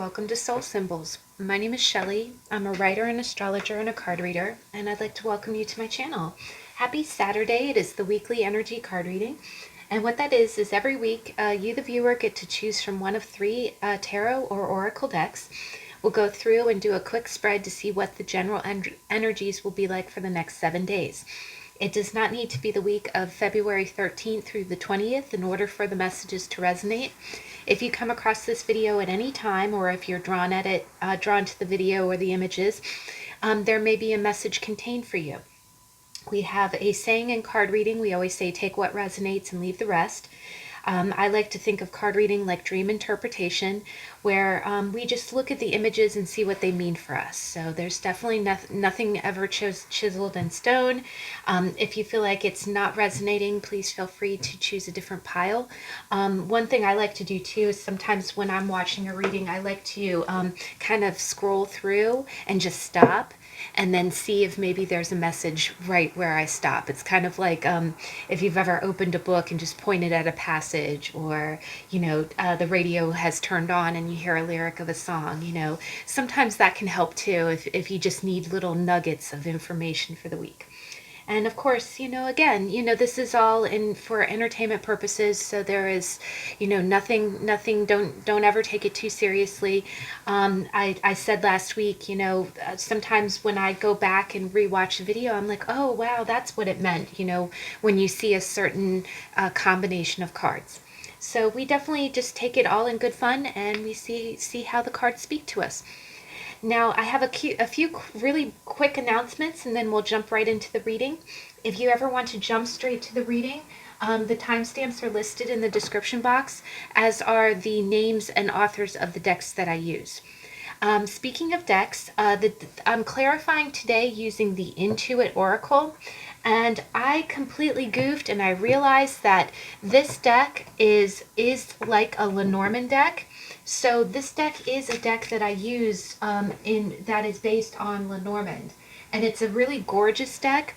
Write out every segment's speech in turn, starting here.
welcome to Soul Symbols. My name is Shelley. I'm a writer, an astrologer, and a card reader, and I'd like to welcome you to my channel. Happy Saturday. It is the weekly energy card reading. And what that is every week, you, the viewer, get to choose from one of three tarot or oracle decks. We'll go through and do a quick spread to see what the general energies will be like for the next 7 days. It does not need to be the week of February 13th through the 20th in order for the messages to resonate. If you come across this video at any time, or if you're drawn to the video or the images, there may be a message contained for you. We have a saying in card reading. We always say, take what resonates and leave the rest. I like to think of card reading like dream interpretation, where we just look at the images and see what they mean for us. So there's definitely nothing ever chiseled in stone. If you feel like it's not resonating, please feel free to choose a different pile. One thing I like to do too is sometimes when I'm watching a reading, I like to kind of scroll through and just stop and then see if maybe there's a message right where I stop. It's kind of like if you've ever opened a book and just pointed at a passage, or, the radio has turned on and you hear a lyric of a song, sometimes that can help too if you just need little nuggets of information for the week. And of course, again, this is all for entertainment purposes. So there is, nothing, don't ever take it too seriously. I said last week, sometimes when I go back and rewatch a video, I'm like, oh, wow, that's what it meant, when you see a certain combination of cards. So we definitely just take it all in good fun, and we see how the cards speak to us. Now, I have a few really quick announcements, and then we'll jump right into the reading. If you ever want to jump straight to the reading, the timestamps are listed in the description box, as are the names and authors of the decks that I use. Speaking of decks, I'm clarifying today using the Intuit Oracle, and I completely goofed, and I realized that this deck is like a Lenormand deck. So this deck is a deck that I use that is based on Lenormand, and it's a really gorgeous deck.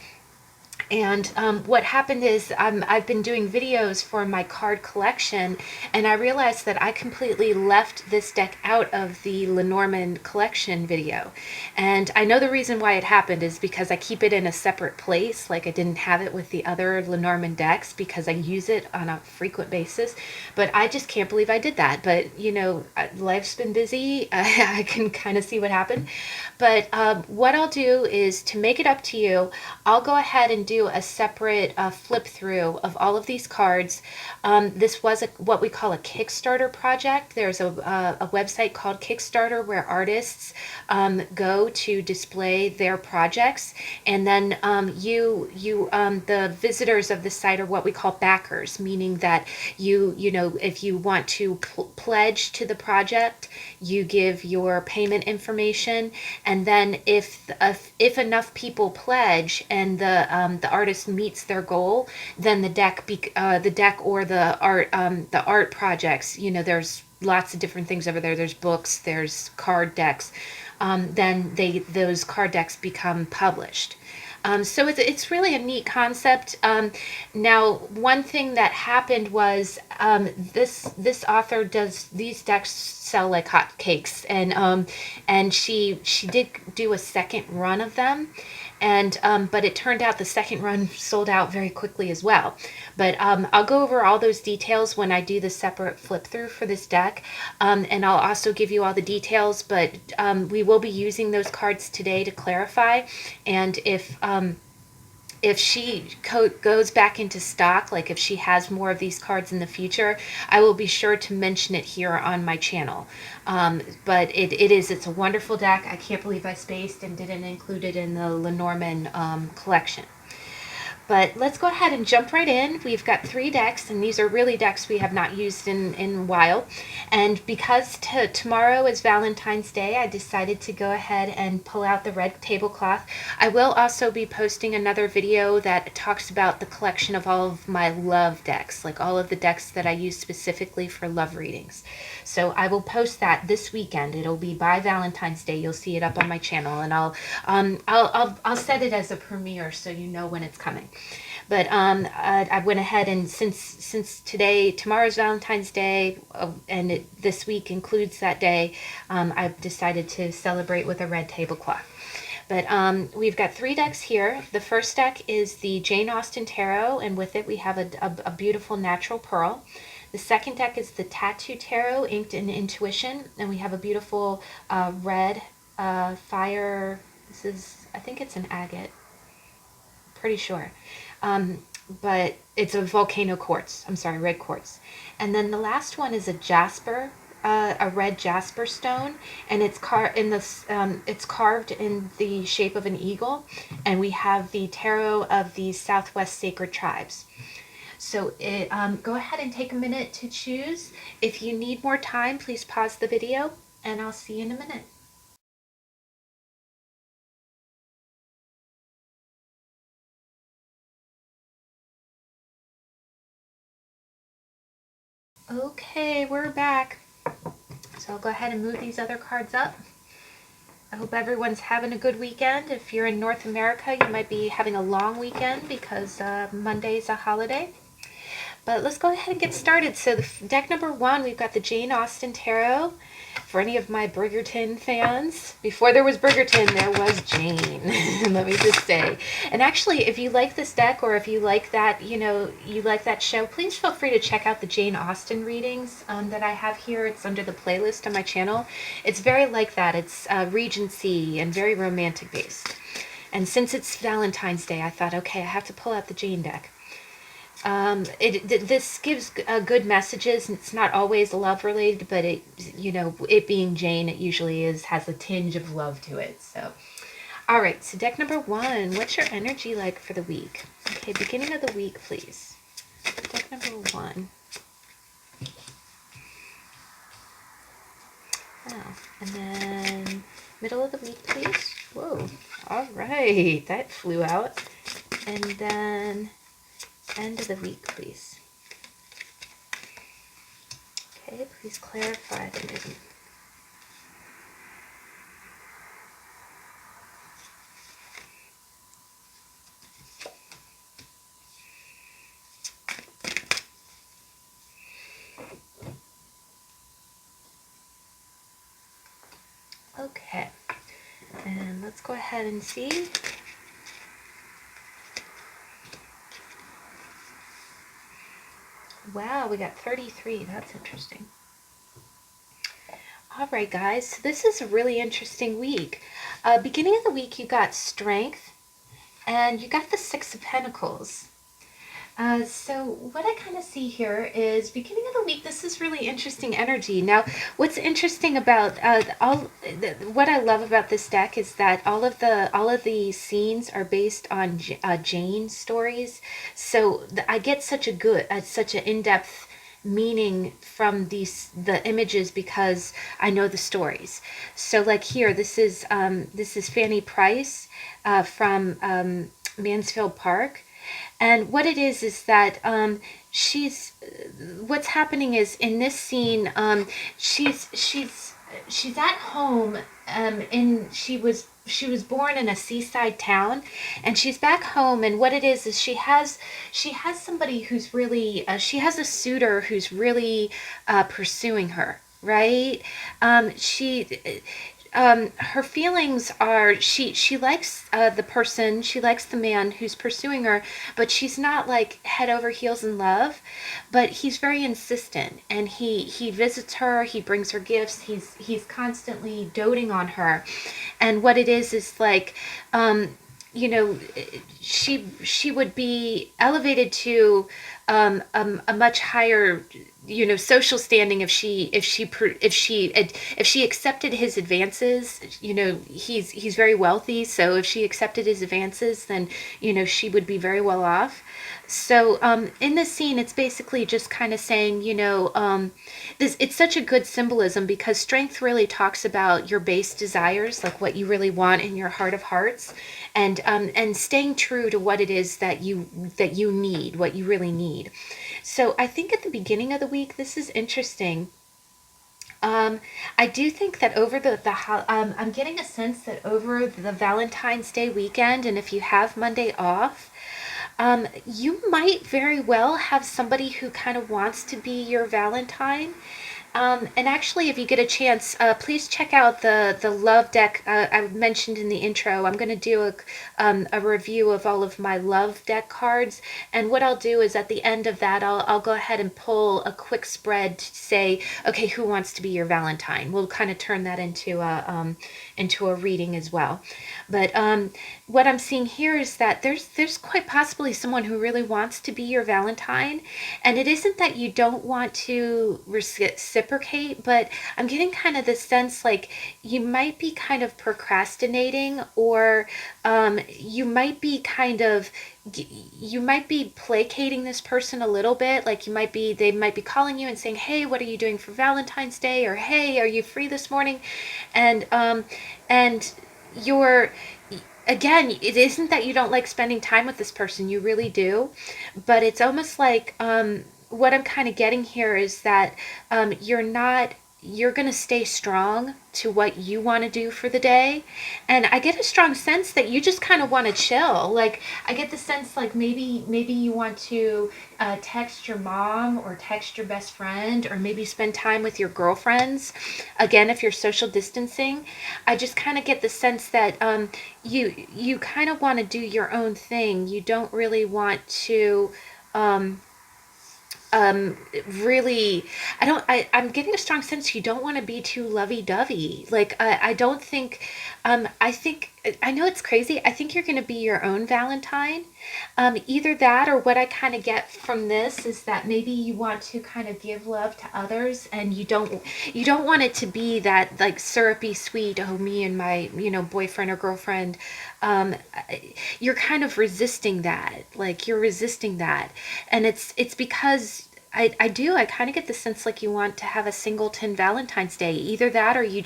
And what happened is I've been doing videos for my card collection, and I realized that I completely left this deck out of the Lenormand collection video. And I know the reason why it happened is because I keep it in a separate place. Like, I didn't have it with the other Lenormand decks because I use it on a frequent basis. But I just can't believe I did that. But, life's been busy. I can kind of see what happened. But what I'll do is, to make it up to you, I'll go ahead and do a separate flip through of all of these cards. This was what we call a Kickstarter project. There's a website called Kickstarter where artists go to display their projects, and then the visitors of the site are what we call backers, meaning that if you want to pledge to the project, you give your payment information, and then if enough people pledge and the artist meets their goal, then the deck or the art projects, there's lots of different things over there. There's books, there's card decks. Then those card decks become published. So it's really a neat concept. Now, one thing that happened was this author does these decks sell like hotcakes, and she did do a second run of them, and but it turned out the second run sold out very quickly as well. But I'll go over all those details when I do the separate flip through for this deck, and I'll also give you all the details. But we will be using those cards today to clarify, and if she goes back into stock, like if she has more of these cards in the future, I will be sure to mention it here on my channel. But it's a wonderful deck. I can't believe I spaced and didn't include it in the Lenormand collection. But let's go ahead and jump right in. We've got 3 decks, and these are really decks we have not used in a while. And because tomorrow is Valentine's Day, I decided to go ahead and pull out the red tablecloth. I will also be posting another video that talks about the collection of all of my love decks, like all of the decks that I use specifically for love readings. So I will post that this weekend. It'll be by Valentine's Day. You'll see it up on my channel, and I'll set it as a premiere so you know when it's coming. But I went ahead and since tomorrow's Valentine's Day, and this week includes that day, I've decided to celebrate with a red tablecloth. But we've got 3 decks here. The first deck is the Jane Austen Tarot, and with it we have a beautiful natural pearl. The second deck is the Tattoo Tarot, inked in Intuition, and we have a beautiful red fire. This is, I think it's an agate, pretty sure. But it's a volcano quartz. I'm sorry, red quartz. And then the last one is a jasper, a red jasper stone, and it's it's carved in the shape of an eagle, and we have the tarot of the Southwest Sacred Tribes. So go ahead and take a minute to choose. If you need more time, please pause the video, and I'll see you in a minute. Okay, we're back. So I'll go ahead and move these other cards up. I hope everyone's having a good weekend. If you're in North America, you might be having a long weekend because Monday's a holiday. But let's go ahead and get started. So deck number 1, we've got the Jane Austen Tarot. For any of my Bridgerton fans, before there was Bridgerton, there was Jane. Let me just say. And actually, if you like this deck, or if you like that, you like that show, please feel free to check out the Jane Austen readings that I have here. It's under the playlist on my channel. It's very like that. It's Regency and very romantic based. And since it's Valentine's Day, I thought, okay, I have to pull out the Jane deck. This gives good messages. It's not always love related, but it being Jane, it usually has a tinge of love to it. So, all right. So deck number 1. What's your energy like for the week? Okay, beginning of the week, please. Deck number 1. Wow. And then middle of the week, please. Whoa. All right, that flew out. And then end of the week, please. Okay, please clarify the reason. Okay, and let's go ahead and see. Wow, we got 33. That's interesting. All right, guys. So this is a really interesting week. Beginning of the week, you got strength, and you got the 6 of Pentacles. So what I kind of see here is beginning of the week, this is really interesting energy. Now, what's interesting about what I love about this deck is that all of the scenes are based on Jane stories. So I get such an in-depth meaning from the images because I know the stories. So like here, this is Fanny Price from Mansfield Park. And what it is that what's happening is in this scene, she's at home, she was born in a seaside town, and she's back home, and what it is she has somebody who's really she has a suitor who's really pursuing her, right? Her feelings are she likes the person, she likes the man who's pursuing her, but she's not like head over heels in love. But he's very insistent, and he visits her, he brings her gifts, he's constantly doting on her. And what it is like, she would be elevated to a much higher social standing if she accepted his advances. He's very wealthy, so if she accepted his advances, then she would be very well off. So in this scene, it's basically just kind of saying, it's such a good symbolism because strength really talks about your base desires, like what you really want in your heart of hearts, and staying true to what it is that you need, what you really need. So I think at the beginning of the week, this is interesting. I do think that over I'm getting a sense that over the Valentine's Day weekend, and if you have Monday off, You might very well have somebody who kind of wants to be your Valentine. And actually, if you get a chance, please check out the love deck I mentioned in the intro. I'm going to do a review of all of my love deck cards, and what I'll do is at the end of that, I'll go ahead and pull a quick spread to say, okay, who wants to be your Valentine? We'll kind of turn that into a reading as well. But what I'm seeing here is that there's quite possibly someone who really wants to be your Valentine, and it isn't that you don't want to reciprocate, but I'm getting kind of the sense like you might be kind of procrastinating, or you might be kind of you might be placating this person a little bit. Like they might be calling you and saying, hey, what are you doing for Valentine's Day, or hey, are you free this morning? And you're again, it isn't that you don't like spending time with this person, you really do, but it's almost like what I'm kind of getting here is that you're going to stay strong to what you want to do for the day. And I get a strong sense that you just kind of want to chill. Like, I get the sense like maybe you want to text your mom or text your best friend, or maybe spend time with your girlfriends. Again, if you're social distancing, I just kind of get the sense that you kind of want to do your own thing. You don't really want to um, really, I'm getting a strong sense you don't want to be too lovey-dovey. Like, I don't think, I think, I know it's crazy. I think you're going to be your own Valentine. Either that, or what I kind of get from this is that maybe you want to kind of give love to others, and you don't want it to be that like syrupy sweet, oh, me and my, boyfriend or girlfriend. Um, you're kind of resisting that. Like, you're resisting that. And it's because I kind of get the sense like you want to have a singleton Valentine's Day. Either that, or you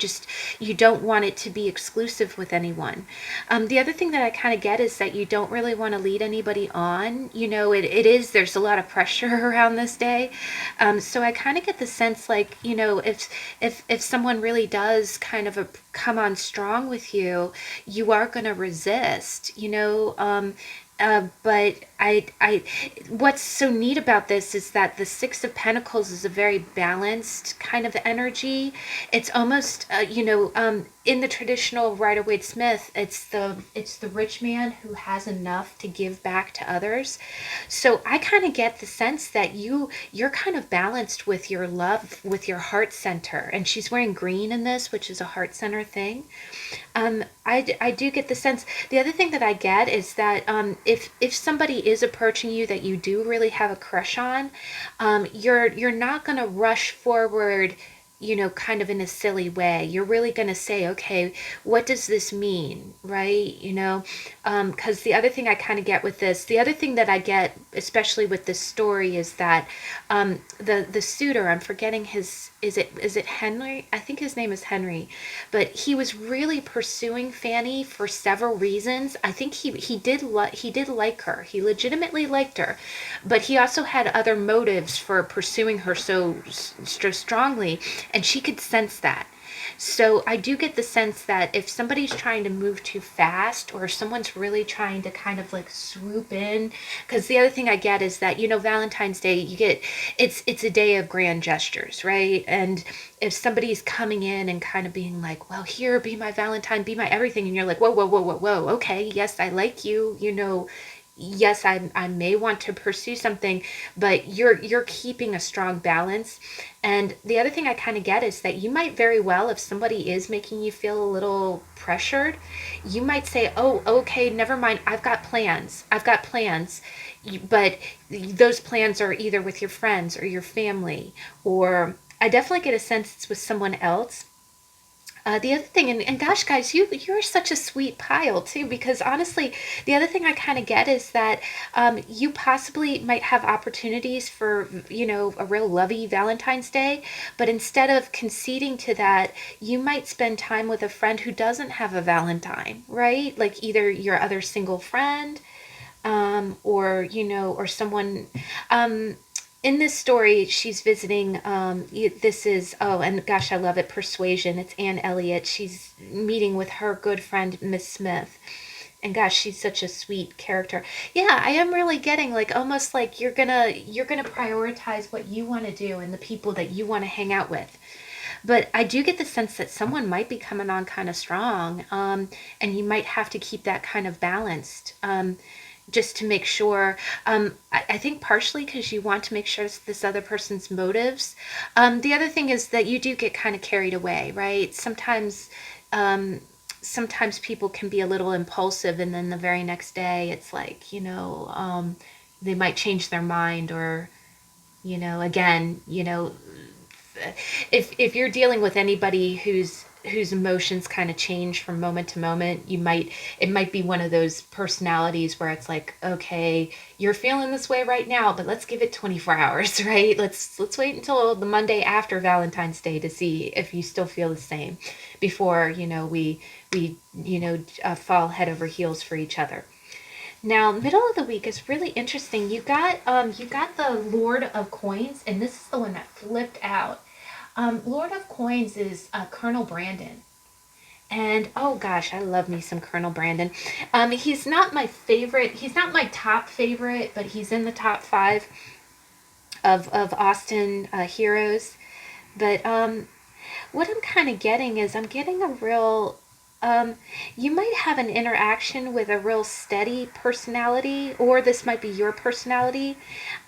don't want it to be exclusive with anyone. The other thing that I kind of get is that you don't really want to lead anybody on. There's a lot of pressure around this day. So I kind of get the sense like, if someone really does kind of come on strong with you, you are going to resist, but what's so neat about this is that the Six of Pentacles is a very balanced kind of energy. It's almost, in the traditional Rider-Waite-Smith, it's the rich man who has enough to give back to others. So I kind of get the sense that you're kind of balanced with your love, with your heart center. And she's wearing green in this, which is a heart center thing. I do get the sense. The other thing that I get is that if somebody is approaching you that you do really have a crush on, you're not going to rush forward, kind of in a silly way. You're really going to say, okay, what does this mean, right? Because the other thing I kind of get with this, the other thing that I get, especially with this story, is that the suitor, I'm forgetting is it Henry? I think his name is Henry, but he was really pursuing Fanny for several reasons. I think he did like her. He legitimately liked her, but he also had other motives for pursuing her so strongly, and she could sense that. So I do get the sense that if somebody's trying to move too fast, or someone's really trying to kind of like swoop in, because the other thing I get is that, Valentine's Day, it's a day of grand gestures, right? And if somebody's coming in and kind of being like, well, here, be my Valentine, be my everything, and you're like, whoa, whoa, whoa, whoa, whoa, okay, yes, I like you, yes, I may want to pursue something, but you're keeping a strong balance. And the other thing I kind of get is that you might very well, if somebody is making you feel a little pressured, you might say, oh, okay, never mind, I've got plans. But those plans are either with your friends or your family, or I definitely get a sense it's with someone else. The other thing, and gosh, guys, you're such a sweet pile too, because honestly, the other thing I kind of get is that you possibly might have opportunities for, a real lovey Valentine's Day, but instead of conceding to that, you might spend time with a friend who doesn't have a Valentine, right? Like either your other single friend, or someone. In this story, she's visiting. This is, oh, and gosh, I love it. Persuasion. It's Anne Elliot. She's meeting with her good friend Miss Smith, and gosh, she's such a sweet character. Yeah, I am really getting like almost like you're gonna prioritize what you want to do and the people that you want to hang out with. But I do get the sense that someone might be coming on kind of strong, and you might have to keep that kind of balanced. Just to make sure, I think partially because you want to make sure it's this other person's motives. The other thing is that you do get kind of carried away, right? Sometimes people can be a little impulsive, and then the very next day it's like, they might change their mind, or, again, if you're dealing with anybody whose emotions kind of change from moment to moment, it might be one of those personalities where it's like, okay, you're feeling this way right now, but let's give it 24 hours, right? Let's wait until the Monday after Valentine's Day to see if you still feel the same before, we fall head over heels for each other. Now, middle of the week is really interesting. You got the Lord of Coins, and this is the one that flipped out. Lord of Coins is Colonel Brandon. And oh gosh, I love me some Colonel Brandon. He's not my favorite. He's not my top favorite, but he's in the top five of Austen heroes. But what I'm kind of getting is I'm getting a real. You might have an interaction with a real steady personality, or this might be your personality.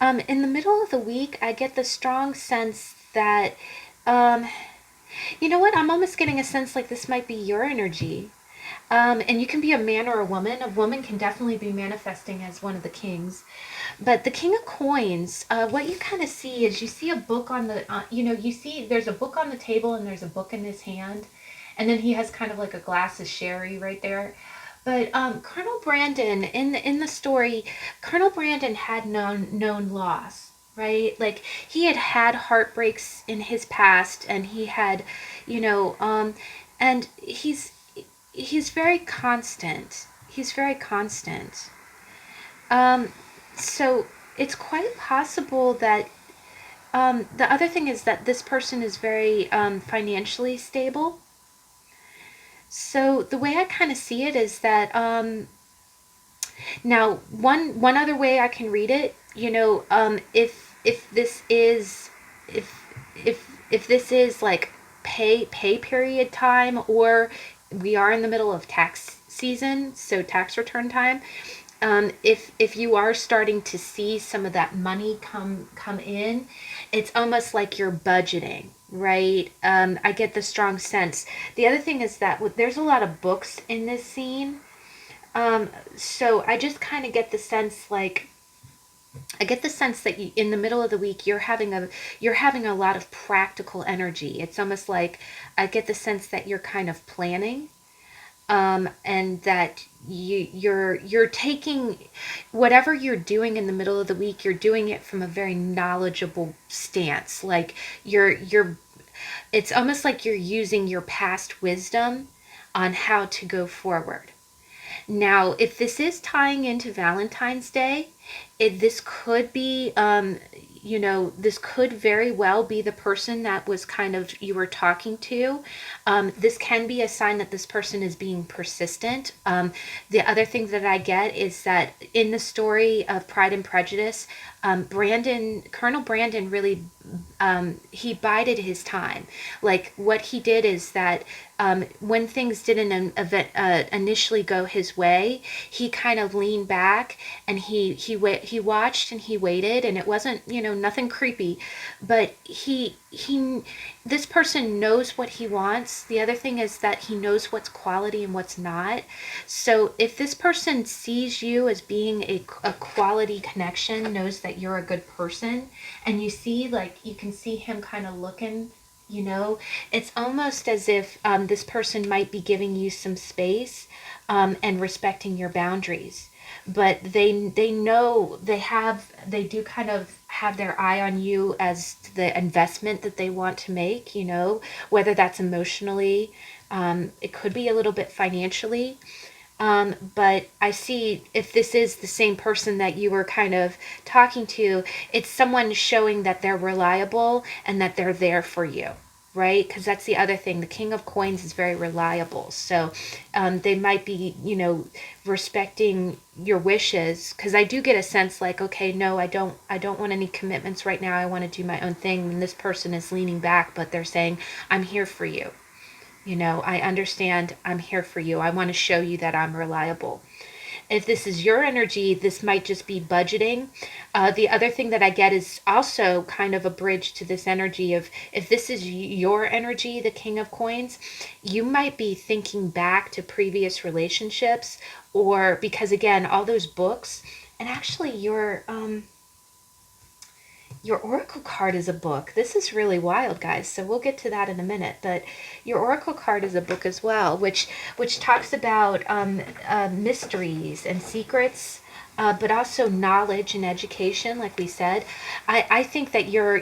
In the middle of the week, I get the strong sense that um, you know what? I'm almost getting a sense like this might be your energy. And you can be a man or a woman. A woman can definitely be manifesting as one of the kings. But the King of Coins, what you kind of see is you see a book on you see there's a book on the table and there's a book in his hand. And then he has kind of like a glass of sherry right there. But Colonel Brandon, in the story, Colonel Brandon had known loss, right? Like he had had heartbreaks in his past, and he had, you know, and he's very constant. He's very constant. Um, so it's quite possible that the other thing is that this person is very financially stable. So the way I kind of see it is that now one other way I can read it, if this is if this is like pay period time, or we are in the middle of tax season, so tax return time. If you are starting to see some of that money come in, it's almost like you're budgeting, right? I get the strong sense. The other thing is that there's a lot of books in this scene, so I just kind of get the sense like I get the sense that in the middle of the week you're having a lot of practical energy. It's almost like I get the sense that you're kind of planning, and that you're taking whatever you're doing in the middle of the week. You're doing it from a very knowledgeable stance. Like you're it's almost like you're using your past wisdom on how to go forward. Now, if this is tying into Valentine's Day, this could be, this could very well be the person that was kind of you were talking to. This can be a sign that this person is being persistent. The other thing that I get is that in the story of Pride and Prejudice, Colonel Brandon really, he bided his time. Like what he did is that when things didn't initially go his way, he kind of leaned back, and he watched and he waited, and it wasn't, nothing creepy, but this person knows what he wants. The other thing is that he knows what's quality and what's not. So if this person sees you as being a quality connection, knows that you're a good person, and you can see him kind of looking, it's almost as if this person might be giving you some space, and respecting your boundaries. But they know they do kind of have their eye on you as the investment that they want to make, whether that's emotionally, it could be a little bit financially. But I see if this is the same person that you were kind of talking to, it's someone showing that they're reliable and that they're there for you. right? Because that's the other thing. The King of Coins is very reliable. So they might be, respecting your wishes. Because I do get a sense like, okay, no, I don't want any commitments right now. I want to do my own thing. And this person is leaning back, but they're saying, I'm here for you. I understand. I'm here for you. I want to show you that I'm reliable. If this is your energy, this might just be budgeting. The other thing that I get is also kind of a bridge to this energy of, if this is your energy, the King of Coins, you might be thinking back to previous relationships, or because again, all those books, and actually your oracle card is a book. This is really wild, guys. So we'll get to that in a minute. But your oracle card is a book as well, which talks about mysteries and secrets, but also knowledge and education. Like we said, I think that you're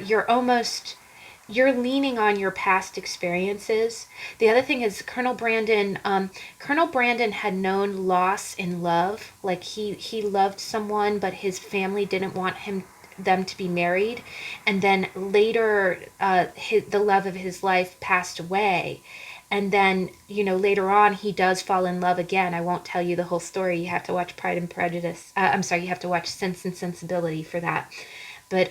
leaning on your past experiences. The other thing is Colonel Brandon had known loss in love. Like he loved someone, but his family didn't want them to be married, and then later the love of his life passed away, and then later on he does fall in love again. I won't tell you the whole story. You have to watch Pride and Prejudice. I'm sorry, you have to watch Sense and Sensibility for that. But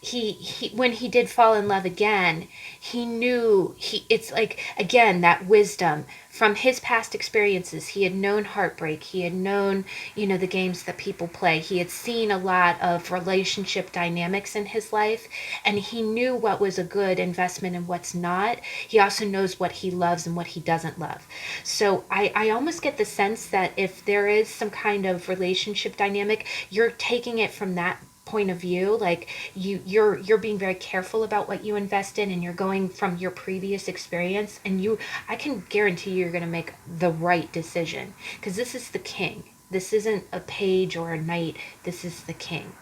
he when he did fall in love again, he knew it's like, again, that wisdom from his past experiences. He had known heartbreak. He had known, the games that people play. He had seen a lot of relationship dynamics in his life, and he knew what was a good investment and what's not. He also knows what he loves and what he doesn't love. So I almost get the sense that if there is some kind of relationship dynamic, you're taking it from that point of view. Like you're being very careful about what you invest in, and you're going from your previous experience, and I can guarantee you're going to make the right decision, because this is the king. This isn't a page or a knight. This is the king.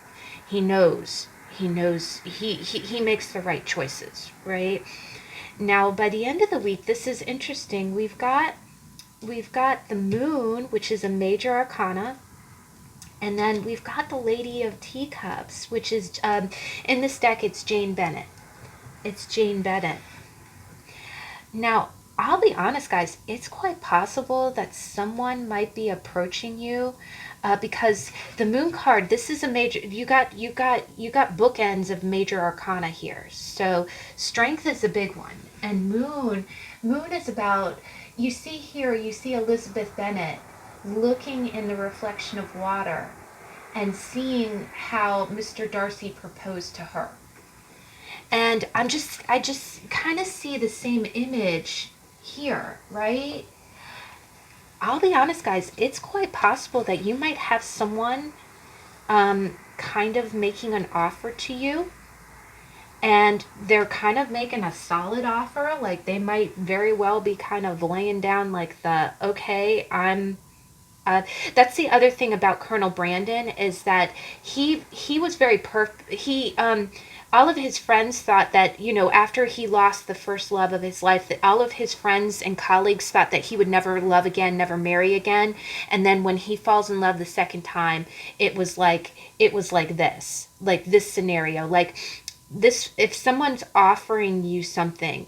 He knows he makes the right choices, right? Now by the end of the week, this is interesting. We've got the moon, which is a major arcana. And then we've got the Lady of Teacups, which is, in this deck, it's Jane Bennett. It's Jane Bennett. Now, I'll be honest, guys, it's quite possible that someone might be approaching you, because the Moon card, this is a major, you got bookends of major arcana here. So strength is a big one. And Moon is about, you see Elizabeth Bennet looking in the reflection of water and seeing how Mr. Darcy proposed to her. And I just kind of see the same image here, right? I'll be honest, guys, it's quite possible that you might have someone kind of making an offer to you, and they're kind of making a solid offer. Like they might very well be kind of laying down like okay, that's the other thing about Colonel Brandon, is that he was very all of his friends thought that, after he lost the first love of his life, that all of his friends and colleagues thought that he would never love again, never marry again. And then when he falls in love the second time, it was like this scenario, like this, if someone's offering you something,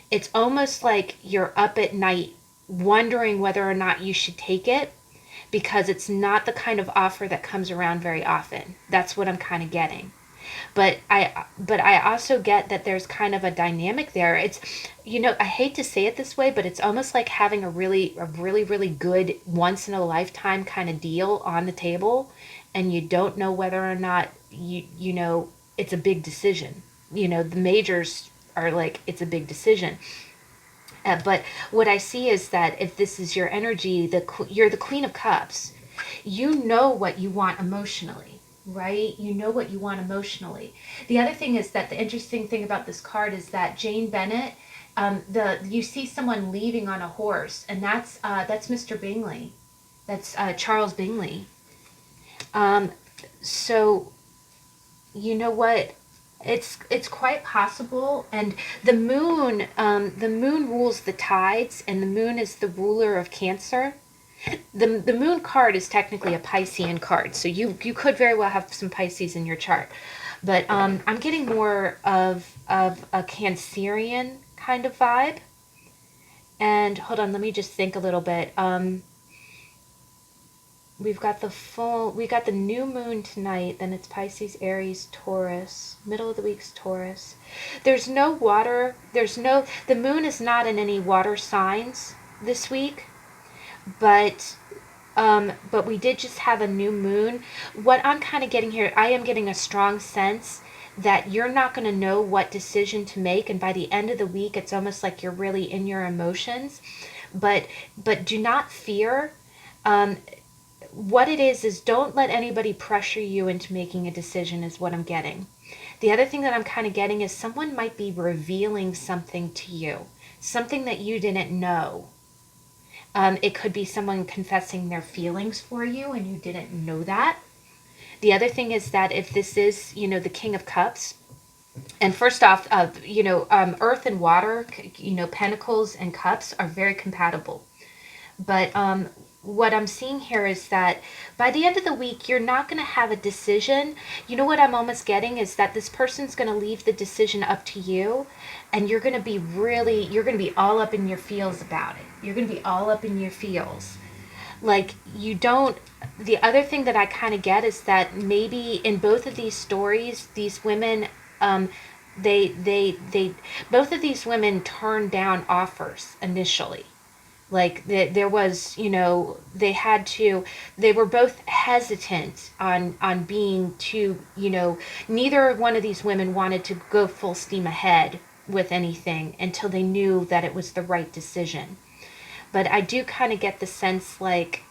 it's almost like you're up at night wondering whether or not you should take it, because it's not the kind of offer that comes around very often. That's what I'm kind of getting. But I also get that there's kind of a dynamic there. It's, I hate to say it this way, but it's almost like having a really good once in a lifetime kind of deal on the table, and you don't know whether or not it's a big decision. The majors are like, it's a big decision. But what I see is that if this is your energy, you're the Queen of Cups. You know what you want emotionally, right? You know what you want emotionally. The other thing is that the interesting thing about this card is that Jane Bennett, you see someone leaving on a horse, and that's Mr. Bingley. That's Charles Bingley. So, you know what? It's quite possible. And the moon rules the tides, and the moon is the ruler of Cancer. The moon card is technically a Piscean card, so you could very well have some Pisces in your chart. But I'm getting more of a Cancerian kind of vibe. And hold on, let me just think a little bit. We've got we got the new moon tonight, then it's Pisces, Aries, Taurus, middle of the week's Taurus. There's no water, the moon is not in any water signs this week, but we did just have a new moon. What I'm kind of getting here, I am getting a strong sense that you're not going to know what decision to make, and by the end of the week it's almost like you're really in your emotions. But do not fear. What it is don't let anybody pressure you into making a decision, is what I'm getting. The other thing that I'm kind of getting is someone might be revealing something to you, something that you didn't know. It could be someone confessing their feelings for you and you didn't know that. The other thing is that if this is, the King of Cups, and first off, earth and water, pentacles and cups are very compatible. But what I'm seeing here is that by the end of the week, you're not going to have a decision. You know what I'm almost getting is that this person's going to leave the decision up to you, and you're going to be all up in your feels about it. You're going to be all up in your feels. Like, the other thing that I kind of get is that maybe in both of these stories, these women, they both of these women turned down offers initially. Like there was, they were both hesitant on being too, neither one of these women wanted to go full steam ahead with anything until they knew that it was the right decision. But I do kind of get the sense like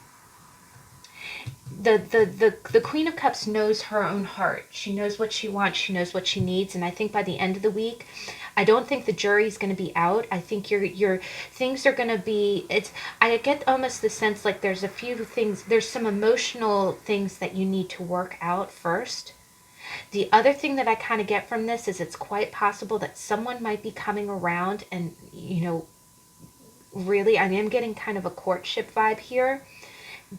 the Queen of Cups knows her own heart. She knows what she wants. She knows what she needs. And I think by the end of the week, I don't think the jury's going to be out. I think your things are going to be, I get almost the sense like there's a few things, there's some emotional things that you need to work out first. The other thing that I kind of get from this is it's quite possible that someone might be coming around and, really, I am getting kind of a courtship vibe here.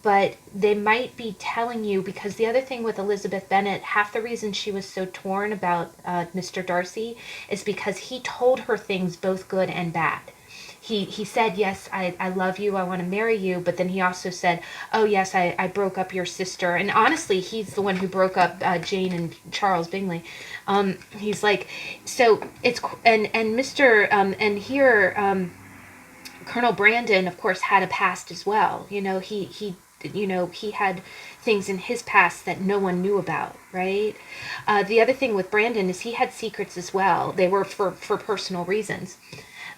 But they might be telling you, because the other thing with Elizabeth Bennet, half the reason she was so torn about Mr. Darcy is because he told her things both good and bad. He said, yes, I love you, I want to marry you, but then he also said, oh yes, I broke up your sister. And honestly, he's the one who broke up Jane and Charles Bingley. He's like, so it's, and Mr. And here, Colonel Brandon, of course, had a past as well. He had things in his past that no one knew about, right? The other thing with Brandon is he had secrets as well. They were for personal reasons.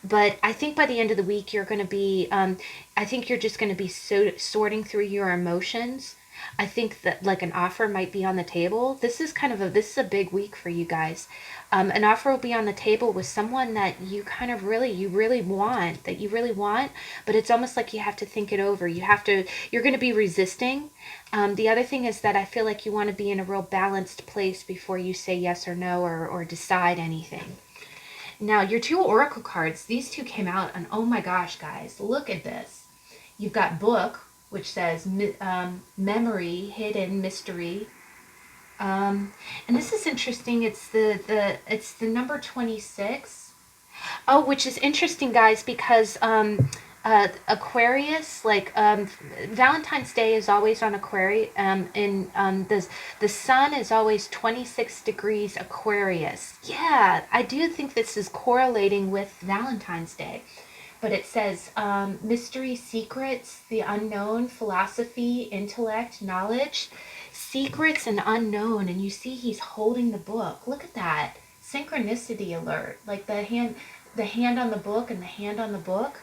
But I think by the end of the week, you're going to be, I think you're just going to be sorting through your emotions. I think that like an offer might be on the table. This is a big week for you guys. An offer will be on the table with someone that you really want, but it's almost like you have to think it over. You're going to be resisting. The other thing is that I feel like you want to be in a real balanced place before you say yes or no or decide anything. Now, your two oracle cards, these two came out, and oh my gosh, guys, look at this. You've got book, which says memory, hidden, mystery. And this is interesting. It's the number 26. Oh, which is interesting, guys, because Aquarius, like Valentine's Day is always on Aquarius. The sun is always 26 degrees Aquarius. Yeah, I do think this is correlating with Valentine's Day. But it says mystery, secrets, the unknown, philosophy, intellect, knowledge, secrets and unknown. And you see he's holding the book. Look at that. Synchronicity alert. Like the hand on the book and the hand on the book.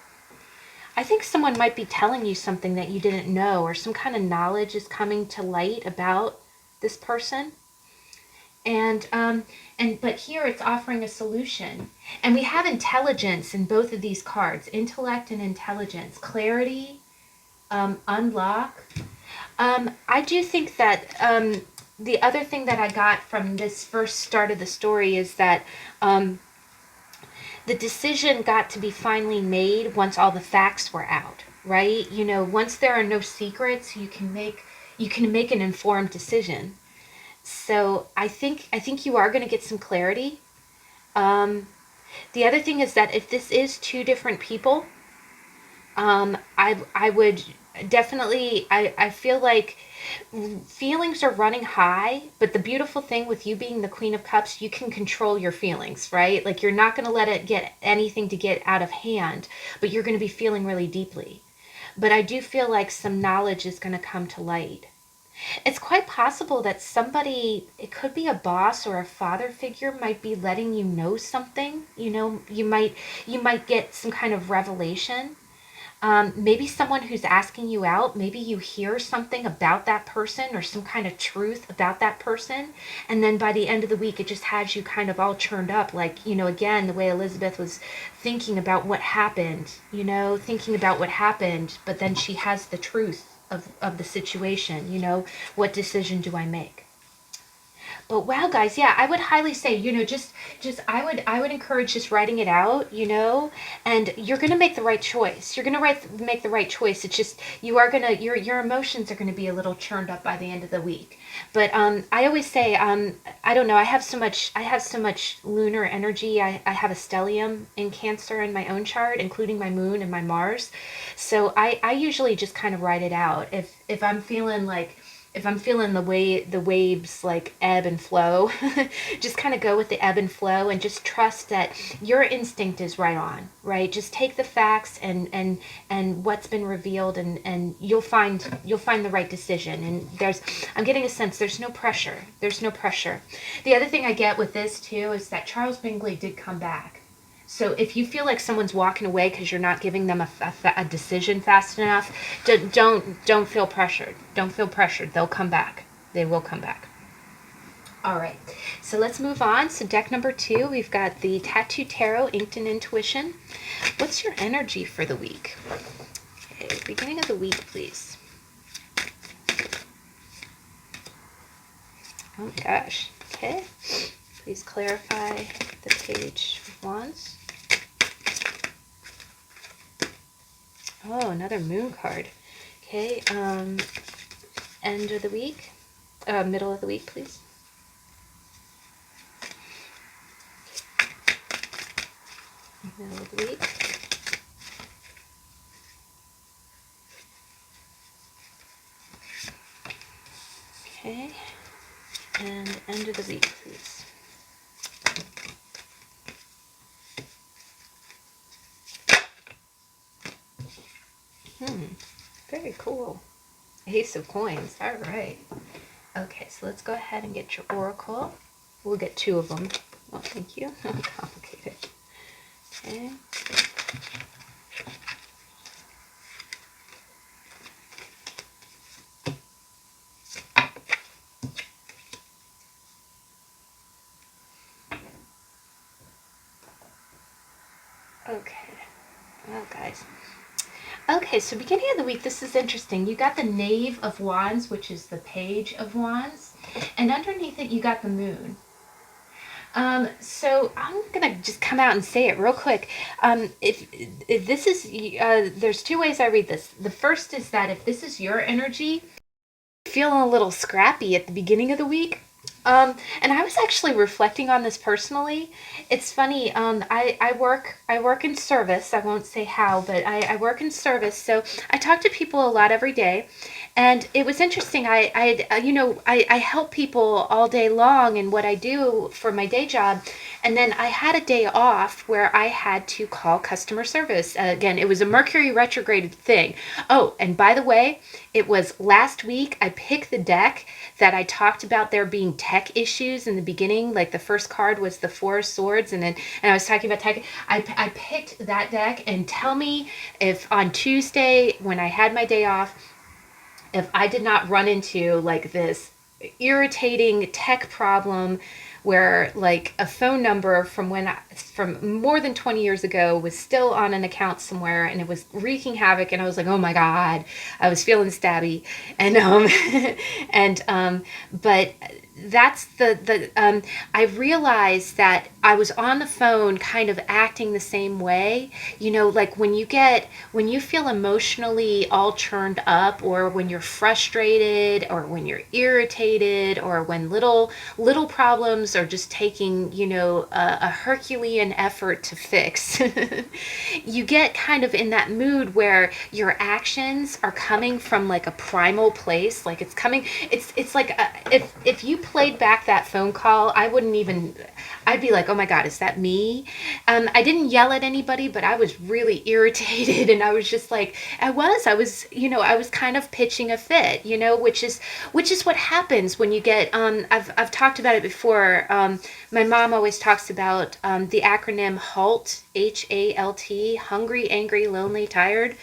I think someone might be telling you something that you didn't know, or some kind of knowledge is coming to light about this person. But here it's offering a solution. And we have intelligence in both of these cards. Intellect and intelligence. Clarity, unlock. I do think that the other thing that I got from this first start of the story is that the decision got to be finally made once all the facts were out, right? Once there are no secrets, you can make an informed decision. So I think you are going to get some clarity. The other thing is that if this is two different people, I would definitely, I feel like feelings are running high, but the beautiful thing with you being the Queen of Cups, you can control your feelings, right? Like you're not going to let it get anything to get out of hand, but you're going to be feeling really deeply. But I do feel like some knowledge is going to come to light. It's quite possible that somebody, it could be a boss or a father figure, might be letting you know something. You might get some kind of revelation. Maybe someone who's asking you out, maybe you hear something about that person or some kind of truth about that person. And then by the end of the week, it just has you kind of all churned up. Like, again, the way Elizabeth was thinking about what happened, thinking about what happened, but then she has the truth of the situation. What decision do I make? But wow, guys, yeah, I would highly say, just I would encourage just writing it out, and you're gonna make the right choice. You're gonna make the right choice. It's just you are gonna your emotions are gonna be a little churned up by the end of the week. But I always say, I don't know, I have so much lunar energy. I have a stellium in Cancer in my own chart, including my moon and my Mars. So I usually just kind of write it out. If I'm feeling the waves like ebb and flow, just kind of go with the ebb and flow and just trust that your instinct is right on, right? Just take the facts and what's been revealed, and you'll find the right decision. And I'm getting a sense there's no pressure. There's no pressure. The other thing I get with this too is that Charles Bingley did come back. So if you feel like someone's walking away because you're not giving them a decision fast enough, don't feel pressured. Don't feel pressured. They'll come back. They will come back. All right. So let's move on. So deck number 2, we've got the Tattoo Tarot Inked in Intuition. What's your energy for the week? Okay, beginning of the week, please. Oh gosh. Okay. Please clarify the Page of Wands. Oh, another moon card. Okay, end of the week, middle of the week, please. Middle of the week. Okay, and end of the week, please. Very cool. Ace of Coins. All right. Okay, so let's go ahead and get your oracle. We'll get 2 of them. Oh, thank you. Complicated. Okay. Okay. Well, guys. Okay, so beginning of the week, this is interesting. You got the Knave of Wands, which is the Page of Wands, and underneath it you got the Moon. So I'm gonna just come out and say it real quick. If this is, there's 2 ways I read this. The first is that if this is your energy, feeling a little scrappy at the beginning of the week. And I was actually reflecting on this personally. It's funny. I work in service. I won't say how, but I work in service. So I talk to people a lot every day, and it was interesting. I help people all day long in what I do for my day job, and then I had a day off where I had to call customer service. Again, it was a Mercury retrograde thing. Oh, and by the way, it was last week I picked the deck that I talked about there being tech issues in the beginning. Like the first card was the 4 of Swords, and I was talking about tech. I picked that deck, and tell me if on Tuesday when I had my day off, if I did not run into like this irritating tech problem where like a phone number from more than 20 years ago was still on an account somewhere, and it was wreaking havoc, and I was like, oh my god, I was feeling stabby. And but that's I realized that I was on the phone kind of acting the same way. Like when you feel emotionally all turned up, or when you're frustrated, or when you're irritated, or when little problems are just taking, a Herculean effort to fix. You get kind of in that mood where your actions are coming from like a primal place. Like it's like if you played back that phone call, I'd be like, oh my God, is that me? I didn't yell at anybody, but I was really irritated. And I was just like, I was kind of pitching a fit, which is what happens when you get, I've talked about it before. My mom always talks about the acronym HALT, HALT, hungry, angry, lonely, tired.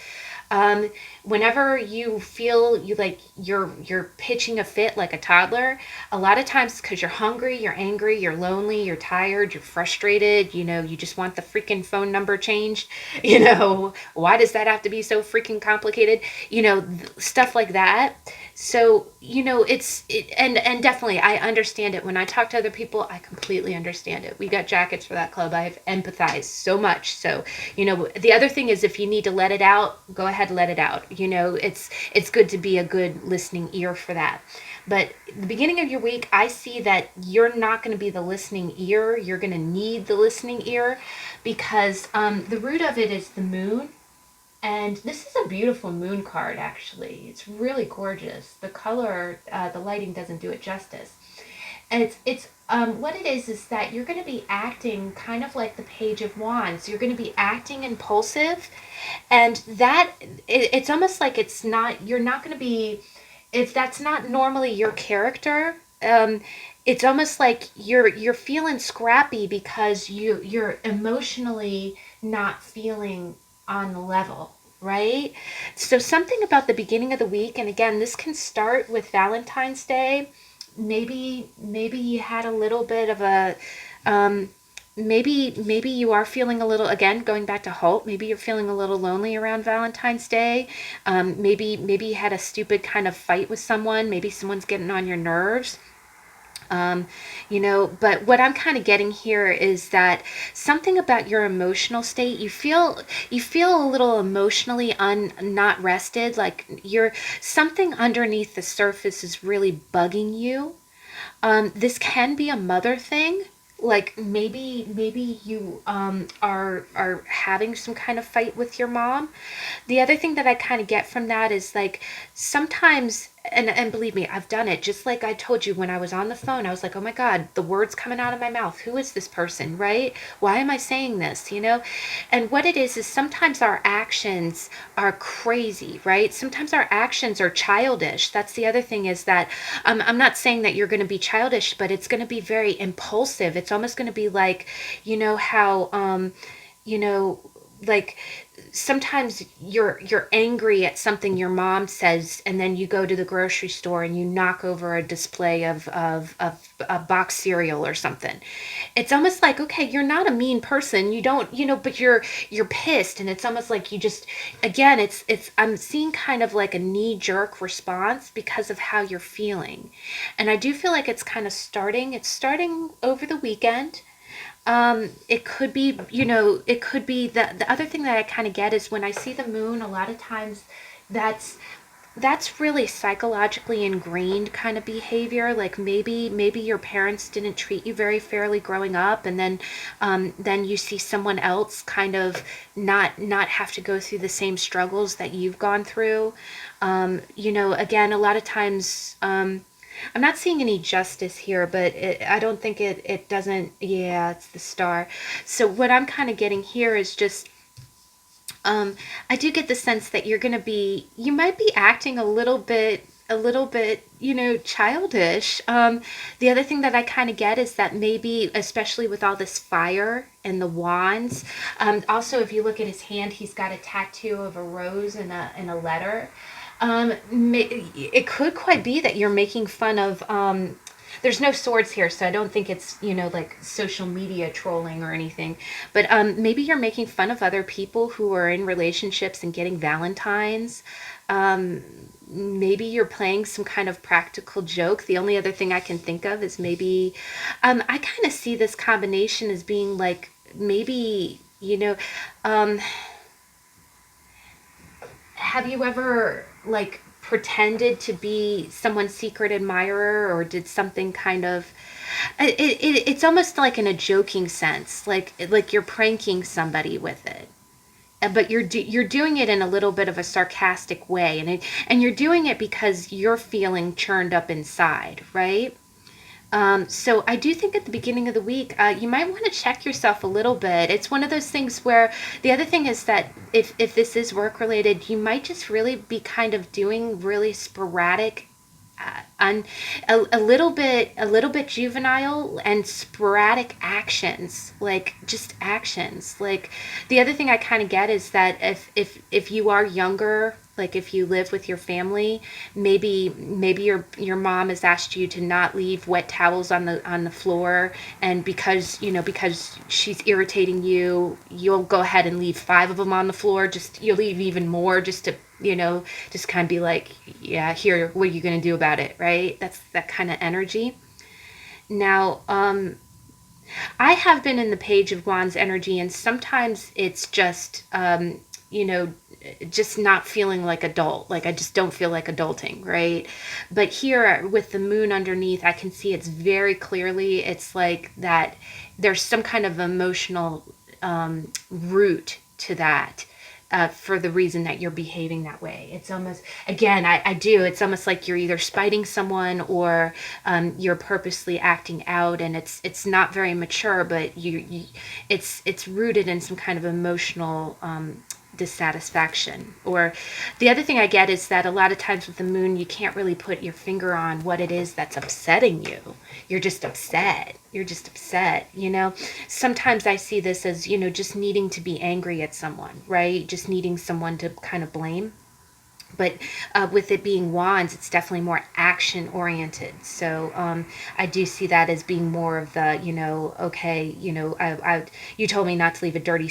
Um, Whenever you feel you're pitching a fit like a toddler, a lot of times because you're hungry, you're angry, you're lonely, you're tired, you're frustrated, you just want the freaking phone number changed. Why does that have to be so freaking complicated? Stuff like that. So, and definitely I understand it. When I talk to other people, I completely understand it. We got jackets for that club. I've empathized so much. So, the other thing is, if you need to let it out, go ahead, let it out. It's good to be a good listening ear for that. But the beginning of your week, I see that you're not going to be the listening ear. You're going to need the listening ear, because the root of it is the moon. And this is a beautiful moon card, actually. It's really gorgeous. The color, the lighting doesn't do it justice. And it's what it is that you're going to be acting kind of like the Page of Wands. You're going to be acting impulsive, and it's almost like you're not going to be, if that's not normally your character. It's almost like you're feeling scrappy because you're emotionally not feeling on the level, right? So something about the beginning of the week, and again, this can start with Valentine's Day. Maybe you had a little bit of a um, maybe you are feeling a little, again, going back to Holt, maybe you're feeling a little lonely around Valentine's Day. Maybe you had a stupid kind of fight with someone. Maybe someone's getting on your nerves. But what I'm kind of getting here is that something about your emotional state, you feel a little emotionally not rested, like you're something underneath the surface is really bugging you. This can be a mother thing. Like maybe you are having some kind of fight with your mom. The other thing that I kind of get from that is like sometimes, and believe me, I've done it. Just like I told you when I was on the phone, I was like, oh my God, the words coming out of my mouth. Who is this person, right? Why am I saying this? And what it is sometimes our actions are crazy, right? Sometimes our actions are childish. That's the other thing, is that I'm not saying that you're going to be childish, but it's going to be very impulsive. It's almost going to be like, how, you know, like sometimes you're angry at something your mom says, and then you go to the grocery store and you knock over a display of a box cereal or something. It's almost like, okay, you're not a mean person, you don't, but you're pissed, and it's almost like you just, again, it's I'm seeing kind of like a knee jerk response because of how you're feeling. And I do feel like it's starting over the weekend. It could be, it could be the other thing that I kind of get is when I see the moon, a lot of times that's that's really psychologically ingrained kind of behavior. Like maybe your parents didn't treat you very fairly growing up, and then you see someone else kind of not have to go through the same struggles that you've gone through. Again, a lot of times, I'm not seeing any justice here, but I don't think it doesn't. Yeah, it's the star. So what I'm kind of getting here is just, I do get the sense that you might be acting a little bit, childish. The other thing that I kind of get is that maybe, especially with all this fire and the wands, also if you look at his hand, he's got a tattoo of a rose and a letter. It could quite be that you're making fun of. There's no swords here, so I don't think it's, like social media trolling or anything. But maybe you're making fun of other people who are in relationships and getting Valentines. Um, maybe you're playing some kind of practical joke. The only other thing I can think of is maybe, I kind of see this combination as being like maybe, have you ever like pretended to be someone's secret admirer or did something kind of it's almost like in a joking sense, like you're pranking somebody with it, but you're doing it in a little bit of a sarcastic way, and you're doing it because you're feeling churned up inside, right? So I do think at the beginning of the week, you might want to check yourself a little bit. It's one of those things where the other thing is that if this is work related, you might just really be kind of doing really sporadic on a little bit juvenile and sporadic actions, like just actions. Like the other thing I kind of get is that if you are younger, like if you live with your family, maybe your mom has asked you to not leave wet towels on the floor, and because she's irritating you, you'll go ahead and leave 5 of them on the floor. Just you'll leave even more just to just kind of be like, yeah, here, what are you going to do about it, right? That's that kind of energy. Now, I have been in the Page of Wands energy, and sometimes it's just, you know, just not feeling like adult. Like I just don't feel like adulting, right? But here with the moon underneath, I can see it's very clearly, it's like that there's some kind of emotional root to that, for the reason that you're behaving that way. It's almost, again, I do, it's almost like you're either spiting someone or you're purposely acting out, and it's not very mature, but it's rooted in some kind of emotional dissatisfaction. Or the other thing I get is that a lot of times with the moon, you can't really put your finger on what it is that's upsetting you. You're just upset. You're just upset, Sometimes I see this as, just needing to be angry at someone, right? Just needing someone to kind of blame. But with it being wands, it's definitely more action oriented. So I do see that as being more of the, okay, you told me not to leave a dirty,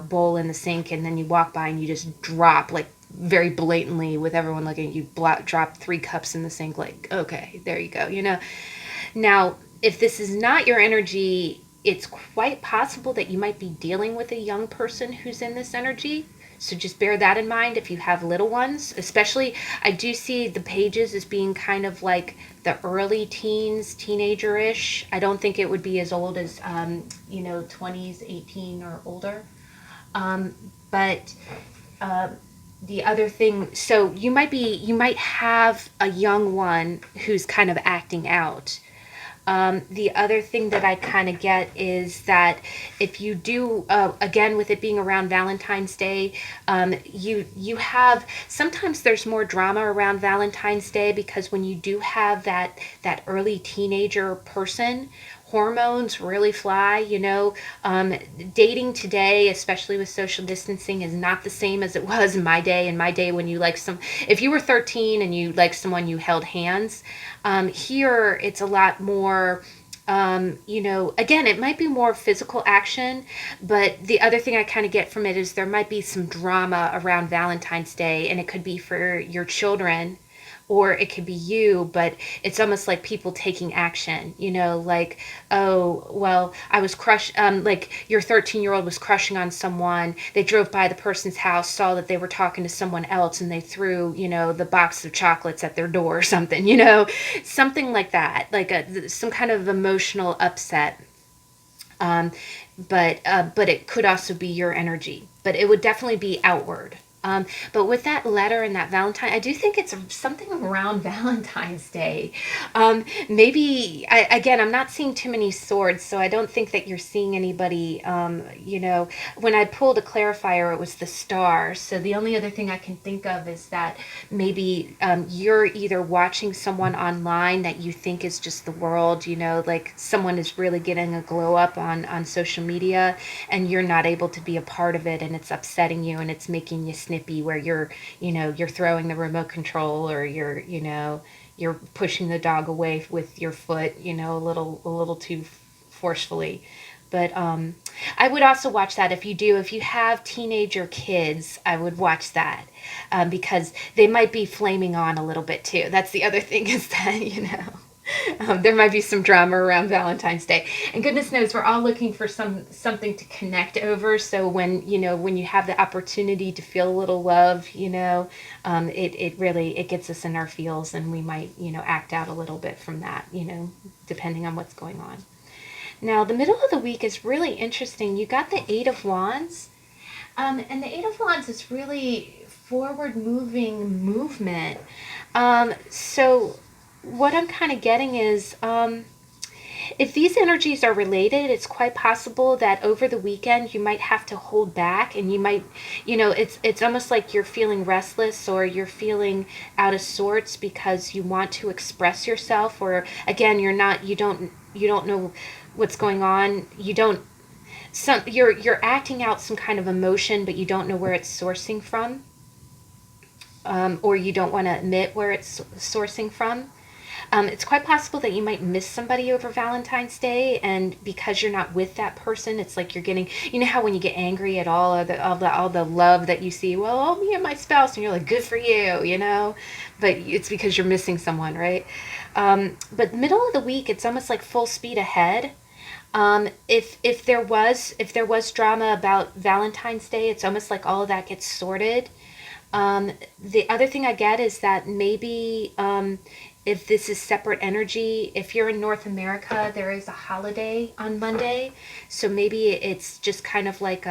bowl in the sink, and then you walk by and you just drop, like very blatantly with everyone looking at you, drop 3 cups in the sink. Like, okay, there you go. Now, if this is not your energy, it's quite possible that you might be dealing with a young person who's in this energy. So just bear that in mind if you have little ones. Especially, I do see the pages as being kind of like the early teens, teenager-ish. I don't think it would be as old as, 20s, 18 or older. But the other thing, so you might have a young one who's kind of acting out. The other thing that I kind of get is that if you do, again, with it being around Valentine's Day, you have, sometimes there's more drama around Valentine's Day, because when you do have that early teenager person, hormones really fly. Dating today, especially with social distancing, is not the same as it was in my day. In my day, when you like if you were 13 and you liked someone, you held hands. Here it's a lot more, again, it might be more physical action, but the other thing I kind of get from it is there might be some drama around Valentine's Day, and it could be for your children, or it could be you, but it's almost like people taking action, like, oh, well, I was like your 13-year-old was crushing on someone. They drove by the person's house, saw that they were talking to someone else, and they threw, the box of chocolates at their door or something, something like that, like some kind of emotional upset. But it could also be your energy, but it would definitely be outward. But with that letter and that Valentine, I do think it's something around Valentine's Day. Maybe, again, I'm not seeing too many swords, so I don't think that you're seeing anybody, when I pulled a clarifier, it was the star. So the only other thing I can think of is that maybe you're either watching someone online that you think is just the world, like someone is really getting a glow up on social media, and you're not able to be a part of it, and it's upsetting you, and it's making you snippy, where you're throwing the remote control, or you're pushing the dog away with your foot, a little too forcefully. But I would also watch that if you have teenager kids, I would watch that because they might be flaming on a little bit too. That's the other thing is that, there might be some drama around Valentine's Day, and goodness knows we're all looking for something to connect over. So when you have the opportunity to feel a little love, it really it gets us in our feels, and we might act out a little bit from that, depending on what's going on. Now the middle of the week is really interesting. You got the Eight of Wands, and the Eight of Wands is really forward moving movement. So what I'm kind of getting is if these energies are related, it's quite possible that over the weekend you might have to hold back, and you might, it's almost like you're feeling restless or you're feeling out of sorts because you want to express yourself, or again, you don't know what's going on. You're acting out some kind of emotion, but you don't know where it's sourcing from, or you don't want to admit where it's sourcing from. It's quite possible that you might miss somebody over Valentine's Day, and because you're not with that person, it's like you're getting, how when you get angry at all the love that you see, well, oh, me and my spouse, and you're like, good for you, but it's because you're missing someone, right? But middle of the week, it's almost like full speed ahead. If there was drama about Valentine's Day, it's almost like all of that gets sorted. The other thing I get is that maybe if this is separate energy, if you're in North America, there is a holiday on Monday. So maybe it's just kind of like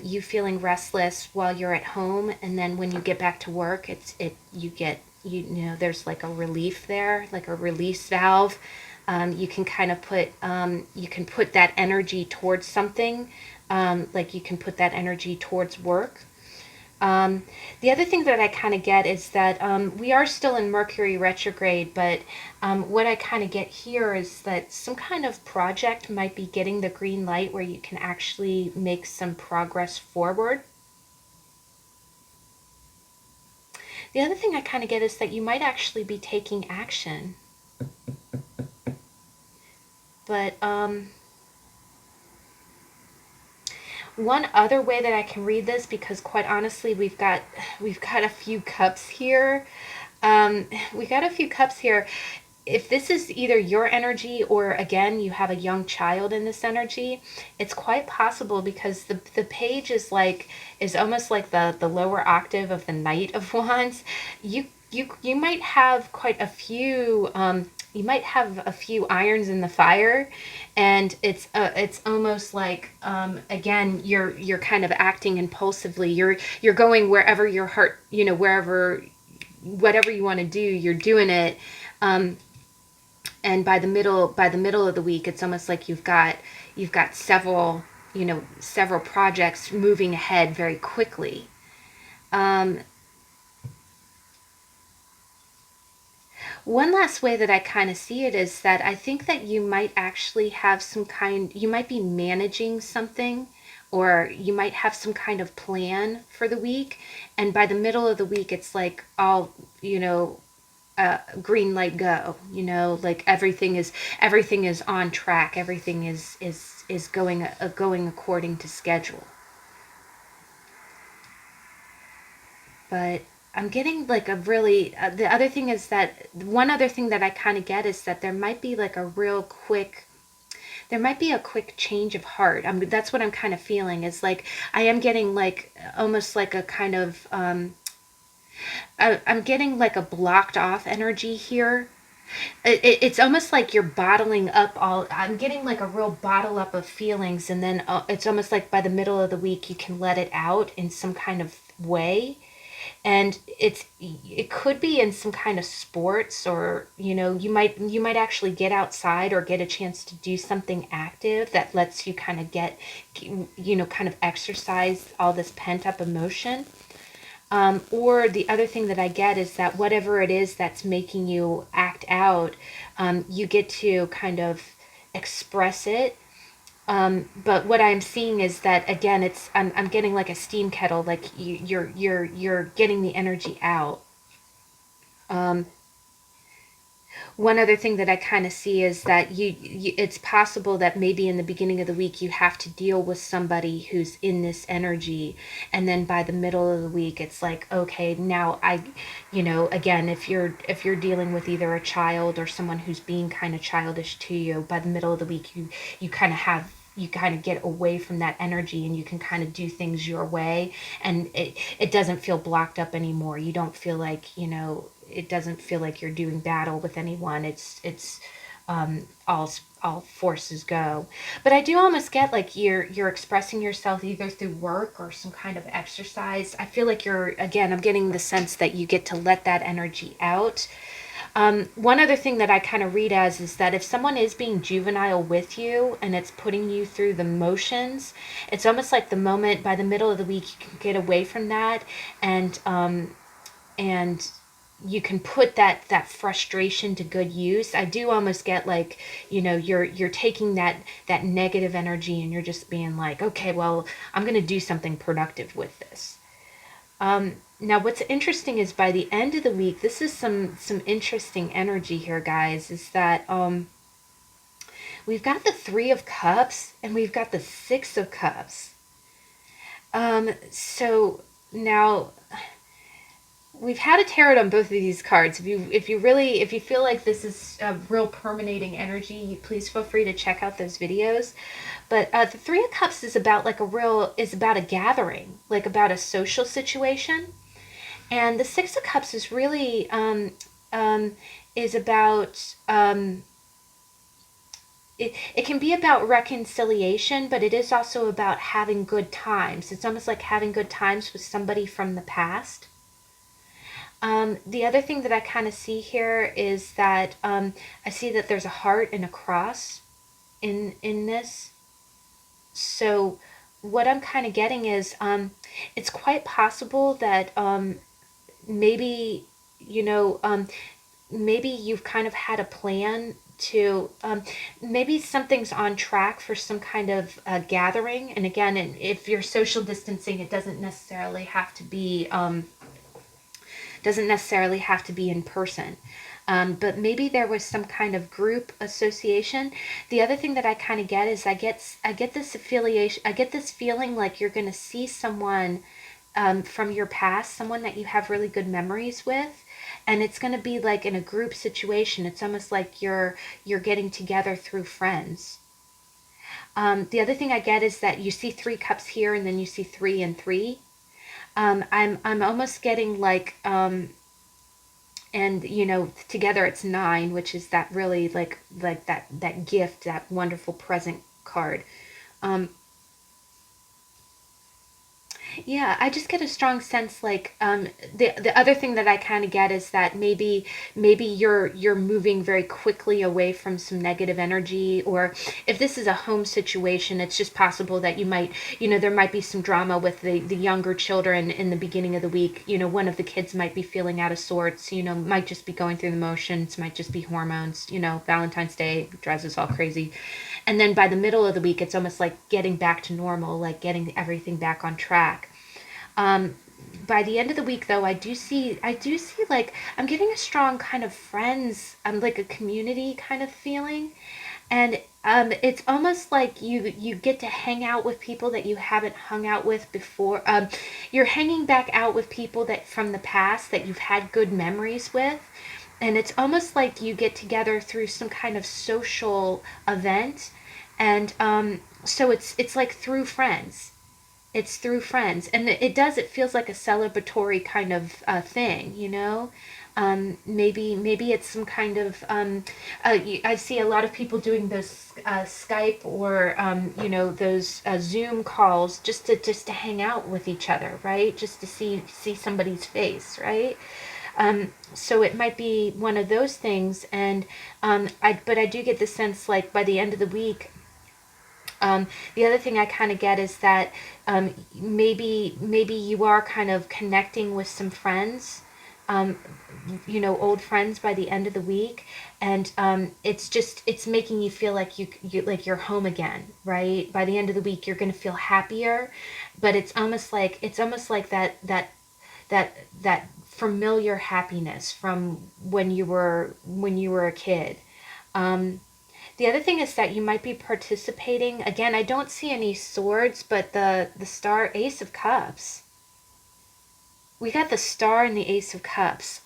you feeling restless while you're at home. And then when you get back to work, there's like a relief there, like a release valve. You can kind of put that energy towards something. Like you can put that energy towards work. The other thing that I kind of get is that we are still in Mercury retrograde, but what I kind of get here is that some kind of project might be getting the green light where you can actually make some progress forward. The other thing I kind of get is that you might actually be taking action. But one other way that I can read this, because quite honestly, we've got a few cups here. We got a few cups here. If this is either your energy or again you have a young child in this energy, it's quite possible, because the page is almost like the lower octave of the Knight of Wands. You might have quite a few. You might have a few irons in the fire, and it's almost like again you're kind of acting impulsively. You're going wherever your heart, whatever you want to do, you're doing it. And by the middle of the week, it's almost like you've got several projects moving ahead very quickly. One last way that I kind of see it is that I think that you might actually have you might be managing something, or you might have some kind of plan for the week. And by the middle of the week, it's like all, green light go, like everything is on track. Everything is going according to schedule. But I'm getting like a really, the other thing is that one other thing that I kind of get is that there might be like a quick change of heart. That's what I'm kind of feeling, is like I am getting like almost like a kind of, I'm getting like a blocked off energy here. It's almost like you're bottling up I'm getting like a real bottle up of feelings, and then it's almost like by the middle of the week you can let it out in some kind of way. And it could be in some kind of sports, or you might actually get outside or get a chance to do something active that lets you kind of kind of exercise all this pent up emotion. Or the other thing that I get is that whatever it is that's making you act out, you get to kind of express it. But what I'm seeing is that again, I'm getting like a steam kettle, like you're getting the energy out. One other thing that I kind of see is that it's possible that maybe in the beginning of the week you have to deal with somebody who's in this energy, and then by the middle of the week it's like, okay, now again, if you're dealing with either a child or someone who's being kind of childish to you, by the middle of the week you kind of get away from that energy, and you can kind of do things your way, and it doesn't feel blocked up anymore. You don't feel like, it doesn't feel like you're doing battle with anyone. All forces go. But I do almost get like you're expressing yourself either through work or some kind of exercise. I feel like I'm getting the sense that you get to let that energy out. One other thing that I kind of read as is that if someone is being juvenile with you and it's putting you through the motions, it's almost like the moment by the middle of the week you can get away from that, and you can put that frustration to good use. I do almost get like, you're taking that negative energy and you're just being like, okay, well, I'm going to do something productive with this. Now, what's interesting is by the end of the week, this is some interesting energy here, guys, is that we've got the Three of Cups and we've got the Six of Cups. So now we've had a tarot on both of these cards. If you feel like this is a real permeating energy, please feel free to check out those videos. But the Three of Cups is about is about a gathering, like about a social situation. And the Six of Cups is really is about it can be about reconciliation, but it is also about having good times. It's almost like having good times with somebody from the past. The other thing that I kind of see here is that I see that there's a heart and a cross in this. So what I'm kind of getting is it's quite possible that maybe maybe you've kind of had a plan to maybe something's on track for some kind of gathering. And again, if you're social distancing, it doesn't necessarily have to be in person. But maybe there was some kind of group association. The other thing that I kind of get is I get this affiliation. I get this feeling like you're going to see someone from your past, someone that you have really good memories with, and it's going to be like in a group situation. It's almost like you're getting together through friends. The other thing I get is that you see Three Cups here, and then you see 3 and 3. I'm almost getting like and together it's 9, which is that really like that gift, that wonderful present card. Yeah, I just get a strong sense like the other thing that I kind of get is that maybe you're moving very quickly away from some negative energy, or if this is a home situation, it's just possible that you might, there might be some drama with the younger children in the beginning of the week. One of the kids might be feeling out of sorts, might just be going through the motions, might just be hormones, Valentine's Day drives us all crazy. And then by the middle of the week, it's almost like getting back to normal, like getting everything back on track. By the end of the week, though, I do see like I'm getting a strong kind of friends, like a community kind of feeling, and it's almost like you get to hang out with people that you haven't hung out with before. You're hanging back out with people that from the past that you've had good memories with, and it's almost like you get together through some kind of social event, and so it's like through friends. It's through friends, and it feels like a celebratory kind of thing. Maybe it's some kind of I see a lot of people doing those Skype or those Zoom calls just to hang out with each other, right? Just to see somebody's face, right? So it might be one of those things, and but I do get the sense like by the end of the week. The other thing I kind of get is that maybe you are kind of connecting with some friends, old friends by the end of the week, and it's making you feel like you're home again, right? By the end of the week, you're going to feel happier, but it's almost like that familiar happiness from when you were a kid. The other thing is that you might be participating. Again, I don't see any swords, but the star, Ace of Cups. We got the star and the Ace of Cups.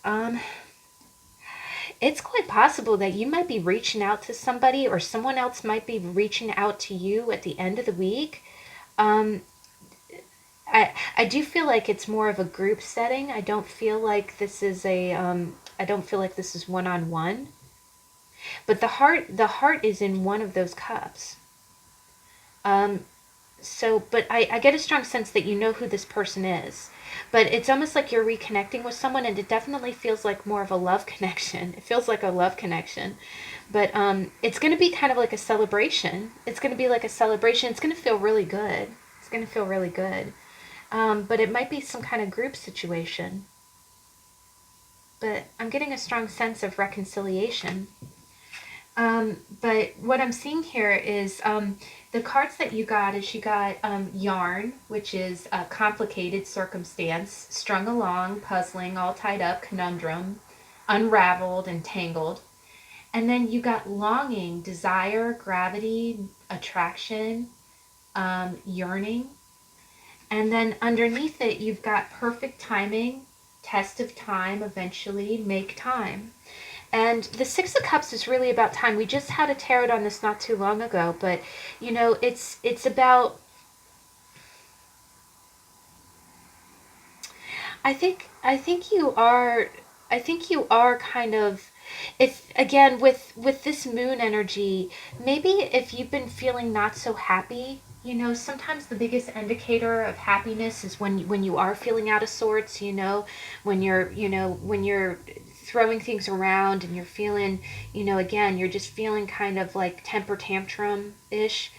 It's quite possible that you might be reaching out to somebody, or someone else might be reaching out to you at the end of the week. Um, I do feel like it's more of a group setting. I don't feel like this is I don't feel like this is one on one. But the heart is in one of those cups. Um, but I get a strong sense that you know who this person is. But it's almost like you're reconnecting with someone, and it definitely feels like more of a love connection. It feels like a love connection. But it's going to be kind of like a celebration. It's going to be like a celebration. It's going to feel really good. It's going to feel really good. But it might be some kind of group situation. But I'm getting a strong sense of reconciliation. But what I'm seeing here is the cards that you got is you got yarn, which is a complicated circumstance, strung along, puzzling, all tied up, conundrum, unraveled and tangled. And then you got longing, desire, gravity, attraction, yearning. And then underneath it, you've got perfect timing, test of time, eventually, make time. And the Six of Cups is really about time. We just had a tarot on this not too long ago, but you know, it's about. I think you are kind of. If again with this moon energy, maybe if you've been feeling not so happy, you know, sometimes the biggest indicator of happiness is when you are feeling out of sorts. You know, when you're throwing things around and you're feeling, you know, again, you're just feeling kind of like temper tantrum ish.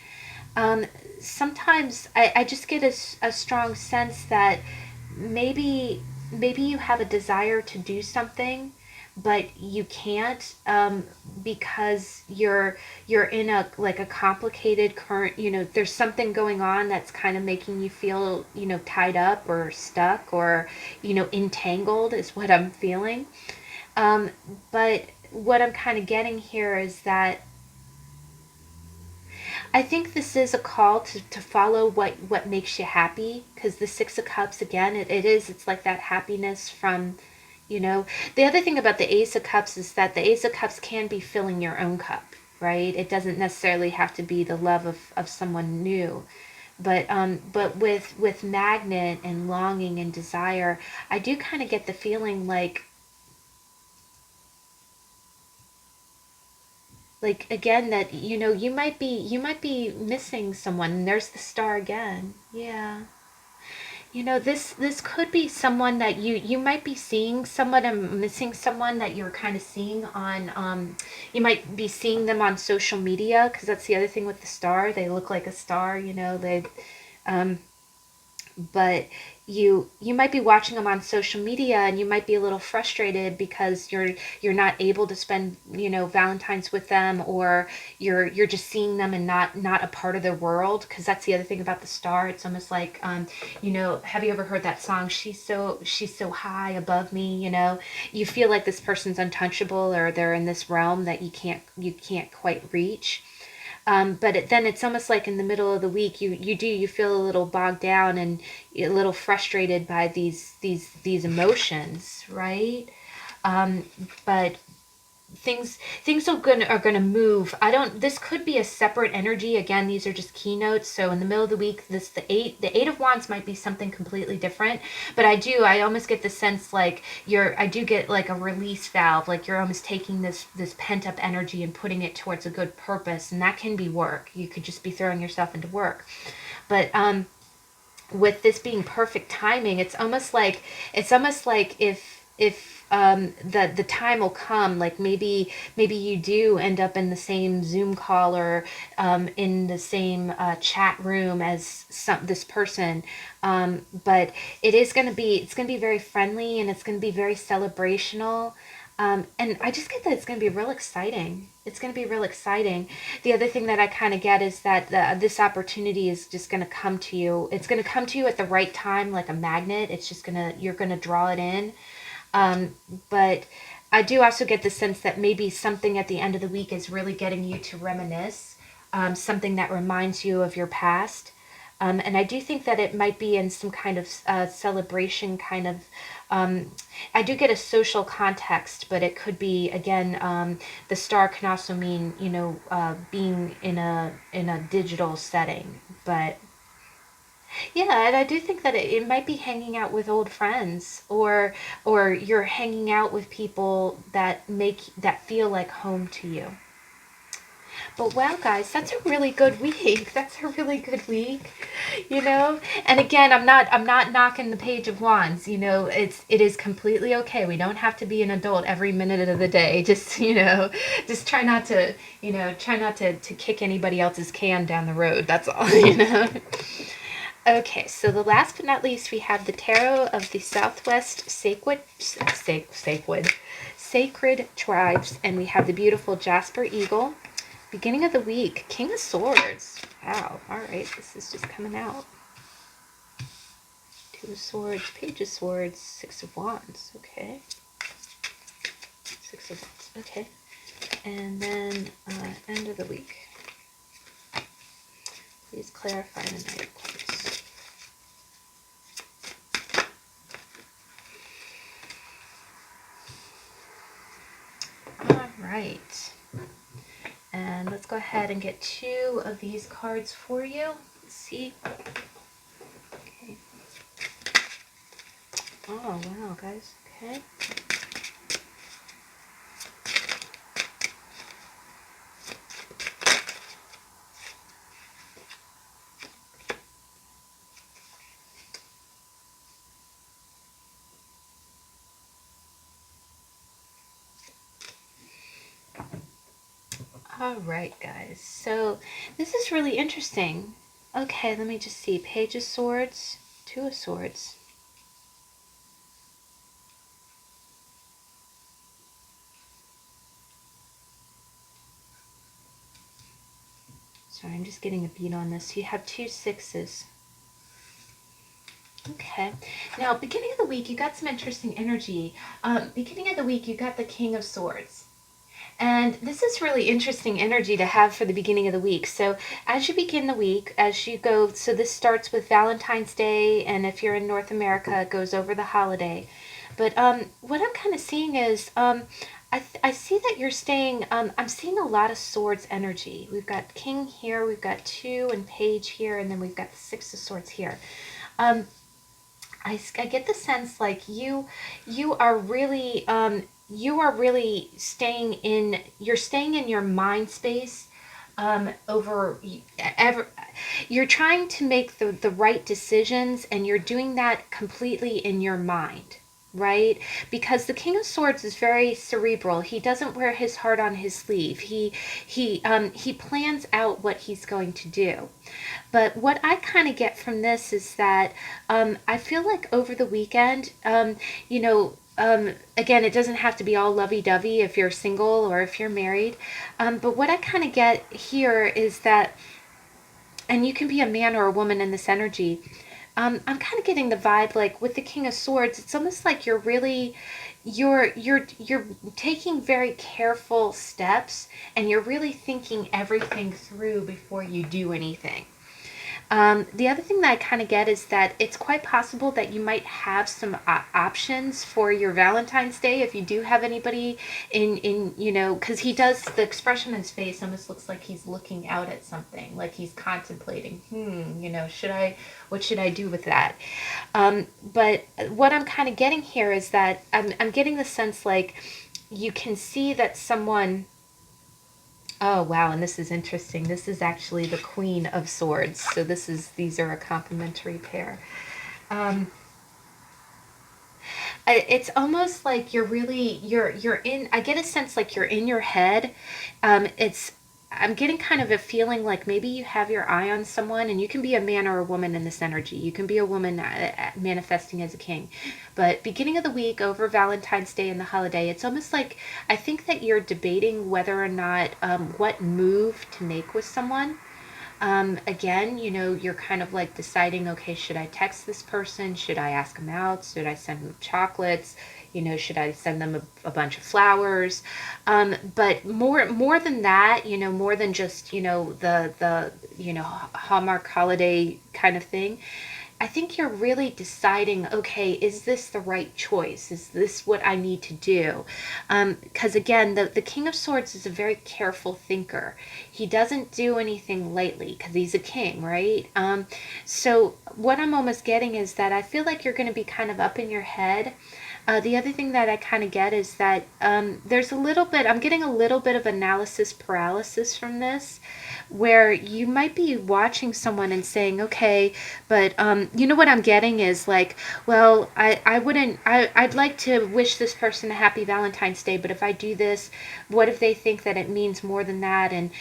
Um, Sometimes I just get a strong sense that maybe you have a desire to do something, but you can't, because you're in a like a complicated current, you know, there's something going on that's kind of making you feel, you know, tied up or stuck or, you know, entangled is what I'm feeling. um, but what I'm kind of getting here is that I think this is a call to follow what makes you happy, because the Six of Cups, again, it's like that happiness from, you know, the other thing about the Ace of Cups is that the Ace of Cups can be filling your own cup, right? It doesn't necessarily have to be the love of someone new. But with magnet and longing and desire, I do kind of get the feeling like again that, you know, you might be missing someone, and there's the star again. Yeah. You know, this could be someone that you might be seeing someone and missing someone that you're kind of seeing on you might be seeing them on social media, because that's the other thing with the star. They look like a star, you know, they um but you might be watching them on social media, and you might be a little frustrated because you're not able to spend, you know, Valentine's with them, or you're just seeing them and not a part of their world, because that's the other thing about the star. It's almost like, you know, have you ever heard that song, she's so high above me, you know? You feel like this person's untouchable, or they're in this realm that you can't quite reach. Then it's almost like in the middle of the week, you feel a little bogged down and a little frustrated by these emotions, right? Um, but things are gonna move. I don't. This could be a separate energy. Again, these are just keynotes. So in the middle of the week, the eight of wands might be something completely different. But I almost get the sense like I do get like a release valve. Like you're almost taking this pent up energy and putting it towards a good purpose, and that can be work. You could just be throwing yourself into work. But with this being perfect timing, it's almost like if the time will come, like maybe you do end up in the same Zoom call, or in the same chat room as this person, but it's gonna be very friendly, and it's gonna be very celebrational. And I just get that it's going to be real exciting. It's going to be real exciting. The other thing that I kind of get is that this opportunity is just going to come to you. It's going to come to you at the right time, like a magnet. It's just you're going to draw it in. But I do also get the sense that maybe something at the end of the week is really getting you to reminisce, something that reminds you of your past. And I do think that it might be in some kind of celebration, kind of. I do get a social context, but it could be again. The star can also mean, being in a digital setting. But yeah, and I do think that it might be hanging out with old friends, or you're hanging out with people that feel like home to you. But wow, guys, that's a really good week. That's a really good week, you know. And again, I'm not knocking the Page of Wands. It is completely okay. We don't have to be an adult every minute of the day. Just just try not to kick anybody else's can down the road. That's all. Okay, so the last but not least, we have the Tarot of the Southwest Sacred Tribes, and we have the beautiful Jasper Eagle. Beginning of the week, King of Swords. Wow, all right, this is just coming out. Two of Swords, Page of Swords, Six of Wands. Okay. Six of Wands. Okay. And then end of the week. Please clarify the Knight of Clubs. All right. And let's go ahead and get two of these cards for you. Let's see. Okay. Oh, wow, guys. Okay. All right, guys. So this is really interesting. Okay, let me just see. Page of Swords, Two of Swords. Sorry, I'm just getting a beat on this. You have two sixes. Okay. Now, beginning of the week, you got some interesting energy. Beginning of the week, you got the King of Swords. And this is really interesting energy to have for the beginning of the week. So as you begin the week, as you go, so this starts with Valentine's Day, and if you're in North America, it goes over the holiday. But what I'm kind of seeing is, I see that you're staying, I'm seeing a lot of swords energy. We've got King here, we've got two and Page here, and then we've got the Six of Swords here. I get the sense like you are really you're staying in your mind space, over ever you're trying to make the right decisions, and you're doing that completely in your mind, right? Because the King of Swords is very cerebral. He doesn't wear his heart on his sleeve. He plans out what he's going to do. But what I kind of get from this is that, I feel like over the weekend, again, it doesn't have to be all lovey-dovey if you're single or if you're married. But what I kind of get here is that, and you can be a man or a woman in this energy. I'm kind of getting the vibe like with the King of Swords, it's almost like you're taking very careful steps, and you're really thinking everything through before you do anything. The other thing that I kind of get is that it's quite possible that you might have some options for your Valentine's Day if you do have anybody because he does, the expression on his face almost looks like he's looking out at something, like he's contemplating, what should I do with that? But what I'm kind of getting here is that I'm getting the sense like you can see that someone. Oh wow, and this is interesting. This is actually the Queen of Swords. So these are a complementary pair. Um, it's almost like you're in. I get a sense like you're in your head. It's I'm getting kind of a feeling like maybe you have your eye on someone, and you can be a man or a woman in this energy. You can be a woman manifesting as a king. But beginning of the week over Valentine's Day and the holiday, it's almost like I think that you're debating whether or not, what move to make with someone. Again, you're kind of like deciding, okay, should I text this person? Should I ask them out? Should I send them chocolates? should I send them a bunch of flowers? But more than that, more than just, the Hallmark holiday kind of thing, I think you're really deciding, okay, is this the right choice? Is this what I need to do? Because again, the King of Swords is a very careful thinker. He doesn't do anything lightly because he's a king, right? So what I'm almost getting is that I feel like you're going to be kind of up in your head. The other thing that I kind of get is that there's a little bit, I'm getting a little bit of analysis paralysis from this, where you might be watching someone and saying, okay, but what I'm getting is like, well, I wouldn't, I'd like to wish this person a happy Valentine's Day, but if I do this, what if they think that it means more than that? And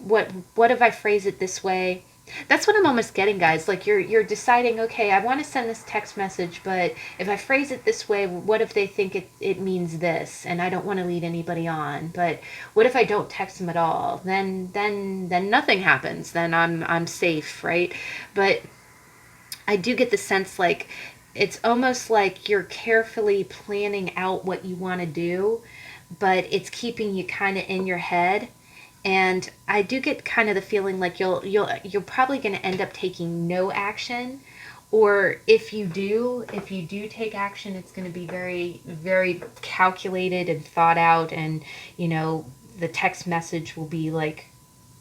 what if I phrase it this way? That's what I'm almost getting, guys. Like you're deciding, okay, I want to send this text message, but if I phrase it this way, what if they think it means this? And I don't want to lead anybody on. But what if I don't text them at all? Then nothing happens. Then I'm safe, right? But I do get the sense like it's almost like you're carefully planning out what you want to do, but it's keeping you kind of in your head. And I do get kind of the feeling like you're probably going to end up taking no action, or if you do take action, it's going to be very, very calculated and thought out, and the text message will be like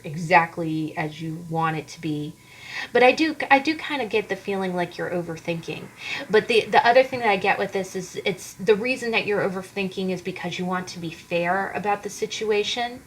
exactly as you want it to be. But I do kind of get the feeling like you're overthinking. But the other thing that I get with this is it's the reason that you're overthinking is because you want to be fair about the situation.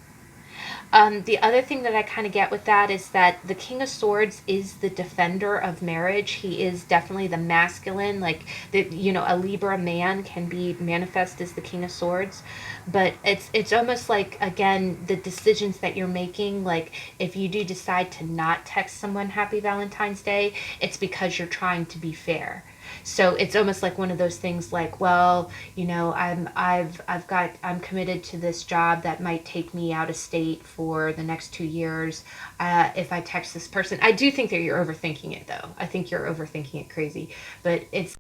The other thing that I kind of get with that is that the King of Swords is the defender of marriage. He is definitely the masculine, like a Libra man can be manifest as the King of Swords, but it's almost like again the decisions that you're making. Like if you do decide to not text someone Happy Valentine's Day, it's because you're trying to be fair. So it's almost like one of those things like, well, I'm committed to this job that might take me out of state for the next 2 years. If I text this person, I do think that you're overthinking it though. I think you're overthinking it crazy, but it's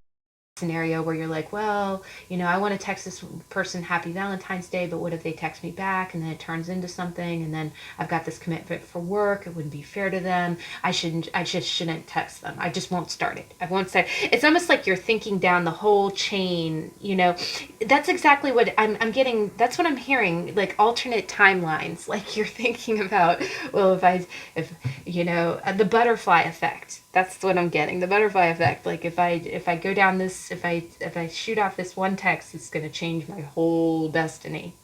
scenario where you're like, well, I want to text this person Happy Valentine's Day, but what if they text me back and then it turns into something, and then I've got this commitment for work. It wouldn't be fair to them. I just shouldn't text them. I just won't start it. I won't say. It's almost like you're thinking down the whole chain. That's exactly what I'm getting. That's what I'm hearing. Like alternate timelines. Like you're thinking about, well, if the butterfly effect. That's what I'm getting. The butterfly effect. Like if I go down this, if I shoot off this one text, it's going to change my whole destiny.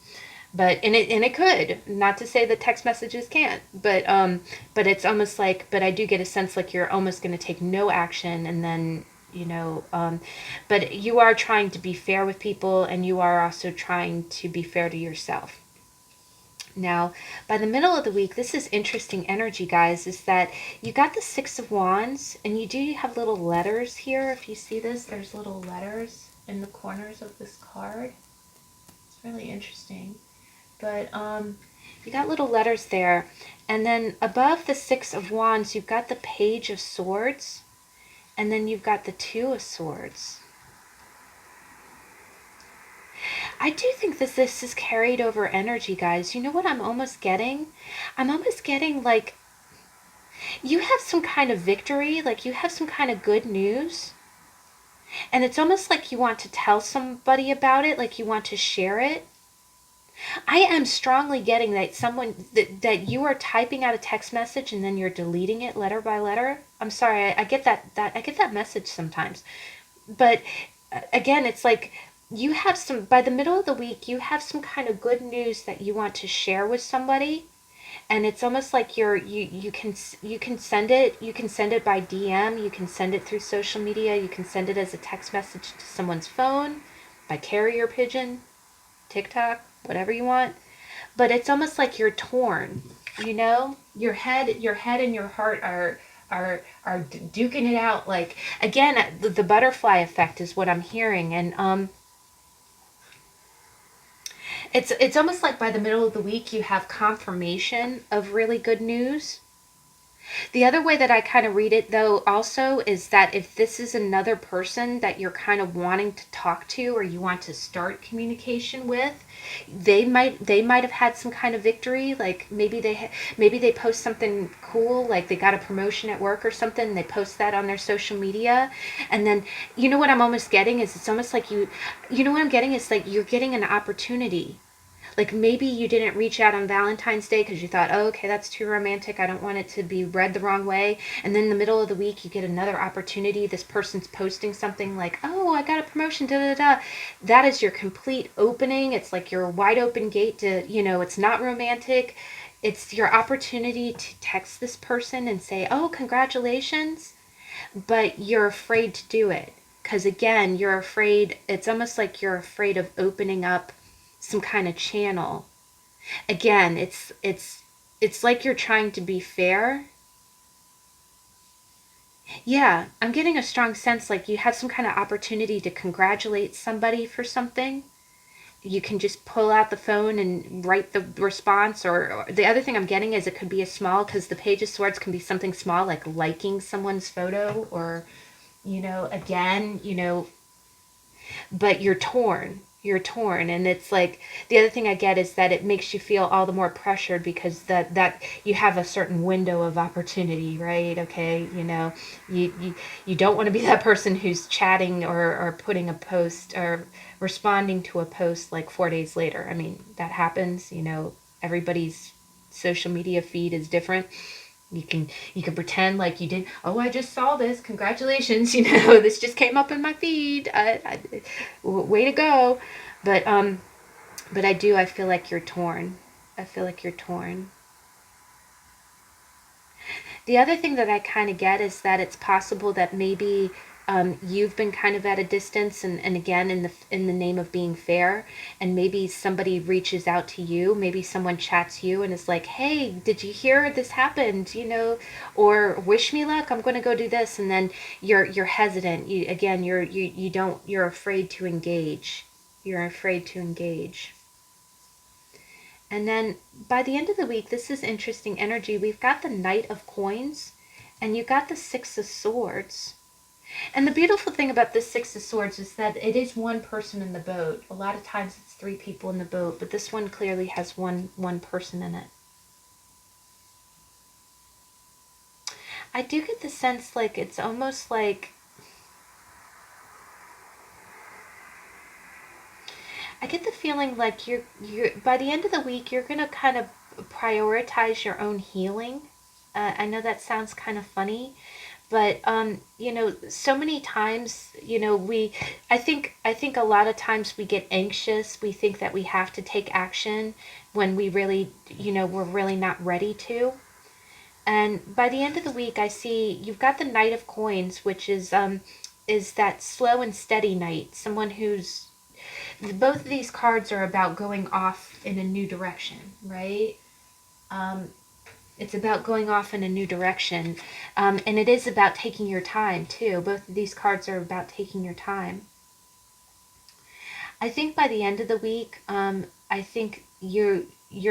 But it could. Not to say that text messages can't, but it's almost like, but I do get a sense like you're almost going to take no action, and then but you are trying to be fair with people, and you are also trying to be fair to yourself. Now, by the middle of the week, this is interesting energy, guys, is that you got the Six of Wands, and you do have little letters here. If you see this, there's little letters in the corners of this card. It's really interesting. But you got little letters there. And then above the Six of Wands, you've got the Page of Swords, and then you've got the Two of Swords. I do think that this is carried over energy, guys. You know what I'm almost getting? I'm almost getting like you have some kind of victory, like you have some kind of good news. And it's almost like you want to tell somebody about it, like you want to share it. I am strongly getting that that you are typing out a text message and then you're deleting it letter by letter. I'm sorry, I get that I get that message sometimes. But again, it's like you have some, by the middle of the week, you have some kind of good news that you want to share with somebody, and it's almost like you can send it by DM, you can send it through social media, you can send it as a text message to someone's phone, by carrier pigeon, TikTok, whatever you want. But it's almost like you're torn, your head and your heart are duking it out. Like again, the butterfly effect is what I'm hearing. And it's almost like by the middle of the week you have confirmation of really good news, The other way that I kind of read it, though, also is that if this is another person that you're kind of wanting to talk to or you want to start communication with, they might have had some kind of victory. Like maybe they post something cool, like they got a promotion at work or something. And they post that on their social media, and then you know what I'm almost getting is it's almost like you know what I'm getting is like you're getting an opportunity. Like maybe you didn't reach out on Valentine's Day because you thought, oh, okay, that's too romantic. I don't want it to be read the wrong way. And then in the middle of the week, you get another opportunity. This person's posting something like, oh, I got a promotion, da da da. That is your complete opening. It's like your wide open gate to, it's not romantic. It's your opportunity to text this person and say, oh, congratulations. But you're afraid to do it. Because again, you're afraid, it's almost like you're afraid of opening up some kind of channel. Again, it's like you're trying to be fair. Yeah, I'm getting a strong sense like you have some kind of opportunity to congratulate somebody for something. You can just pull out the phone and write the response. Or the other thing I'm getting is it could be a small, because the Page of Swords can be something small like liking someone's photo, or again, but you're torn, and it's like the other thing I get is that it makes you feel all the more pressured because that you have a certain window of opportunity, right? Okay, you don't want to be that person who's chatting or putting a post or responding to a post like 4 days later. I mean, that happens. Everybody's social media feed is different. You can pretend like you did. Oh, I just saw this. Congratulations! This just came up in my feed. Way to go! But I feel like you're torn. I feel like you're torn. The other thing that I kind of get is that it's possible that maybe you've been kind of at a distance, and again in the name of being fair, and maybe somebody reaches out to you, maybe someone chats you and is like, "Hey, did you hear this happened?" Or "Wish me luck. I'm going to go do this," and then you're hesitant. You don't. You're afraid to engage. You're afraid to engage. And then by the end of the week, this is interesting energy. We've got the Knight of Coins, and you got the Six of Swords. And the beautiful thing about this Six of Swords is that it is one person in the boat. A lot of times it's three people in the boat, but this one clearly has one person in it. I do get the sense like it's almost like I get the feeling like you're by the end of the week you're gonna kind of prioritize your own healing. I know that sounds kind of funny, but so many times, I think a lot of times we get anxious. We think that we have to take action when we really, we're really not ready to. And by the end of the week, I see you've got the Knight of Coins, which is that slow and steady knight, someone who's both of these cards are about going off in a new direction, right? Um, it's about going off in a new direction. And it is about taking your time, too. Both of these cards are about taking your time. I think by the end of the week, I think you're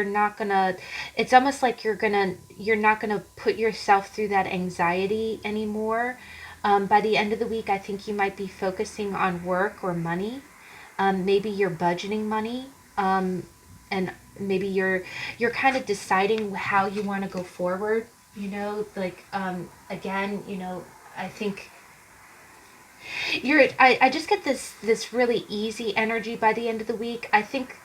not gonna. It's almost like you're not gonna put yourself through that anxiety anymore. By the end of the week, I think you might be focusing on work or money. Maybe you're budgeting money, and maybe you're kind of deciding how you want to go forward. Like again, I think I just get this really easy energy by the end of the week. I think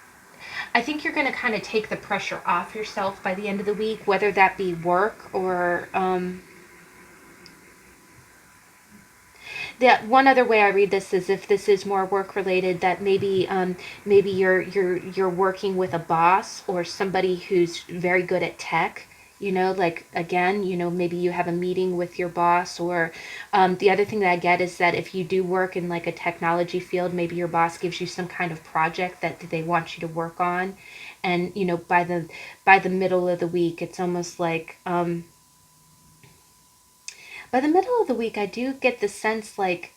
you're going to kind of take the pressure off yourself by the end of the week, whether that be work or that one other way I read this is if this is more work related, that maybe you're working with a boss or somebody who's very good at tech. Like again, maybe you have a meeting with your boss, or the other thing that I get is that if you do work in like a technology field, maybe your boss gives you some kind of project that they want you to work on, and by the middle of the week, it's almost like by the middle of the week, I do get the sense like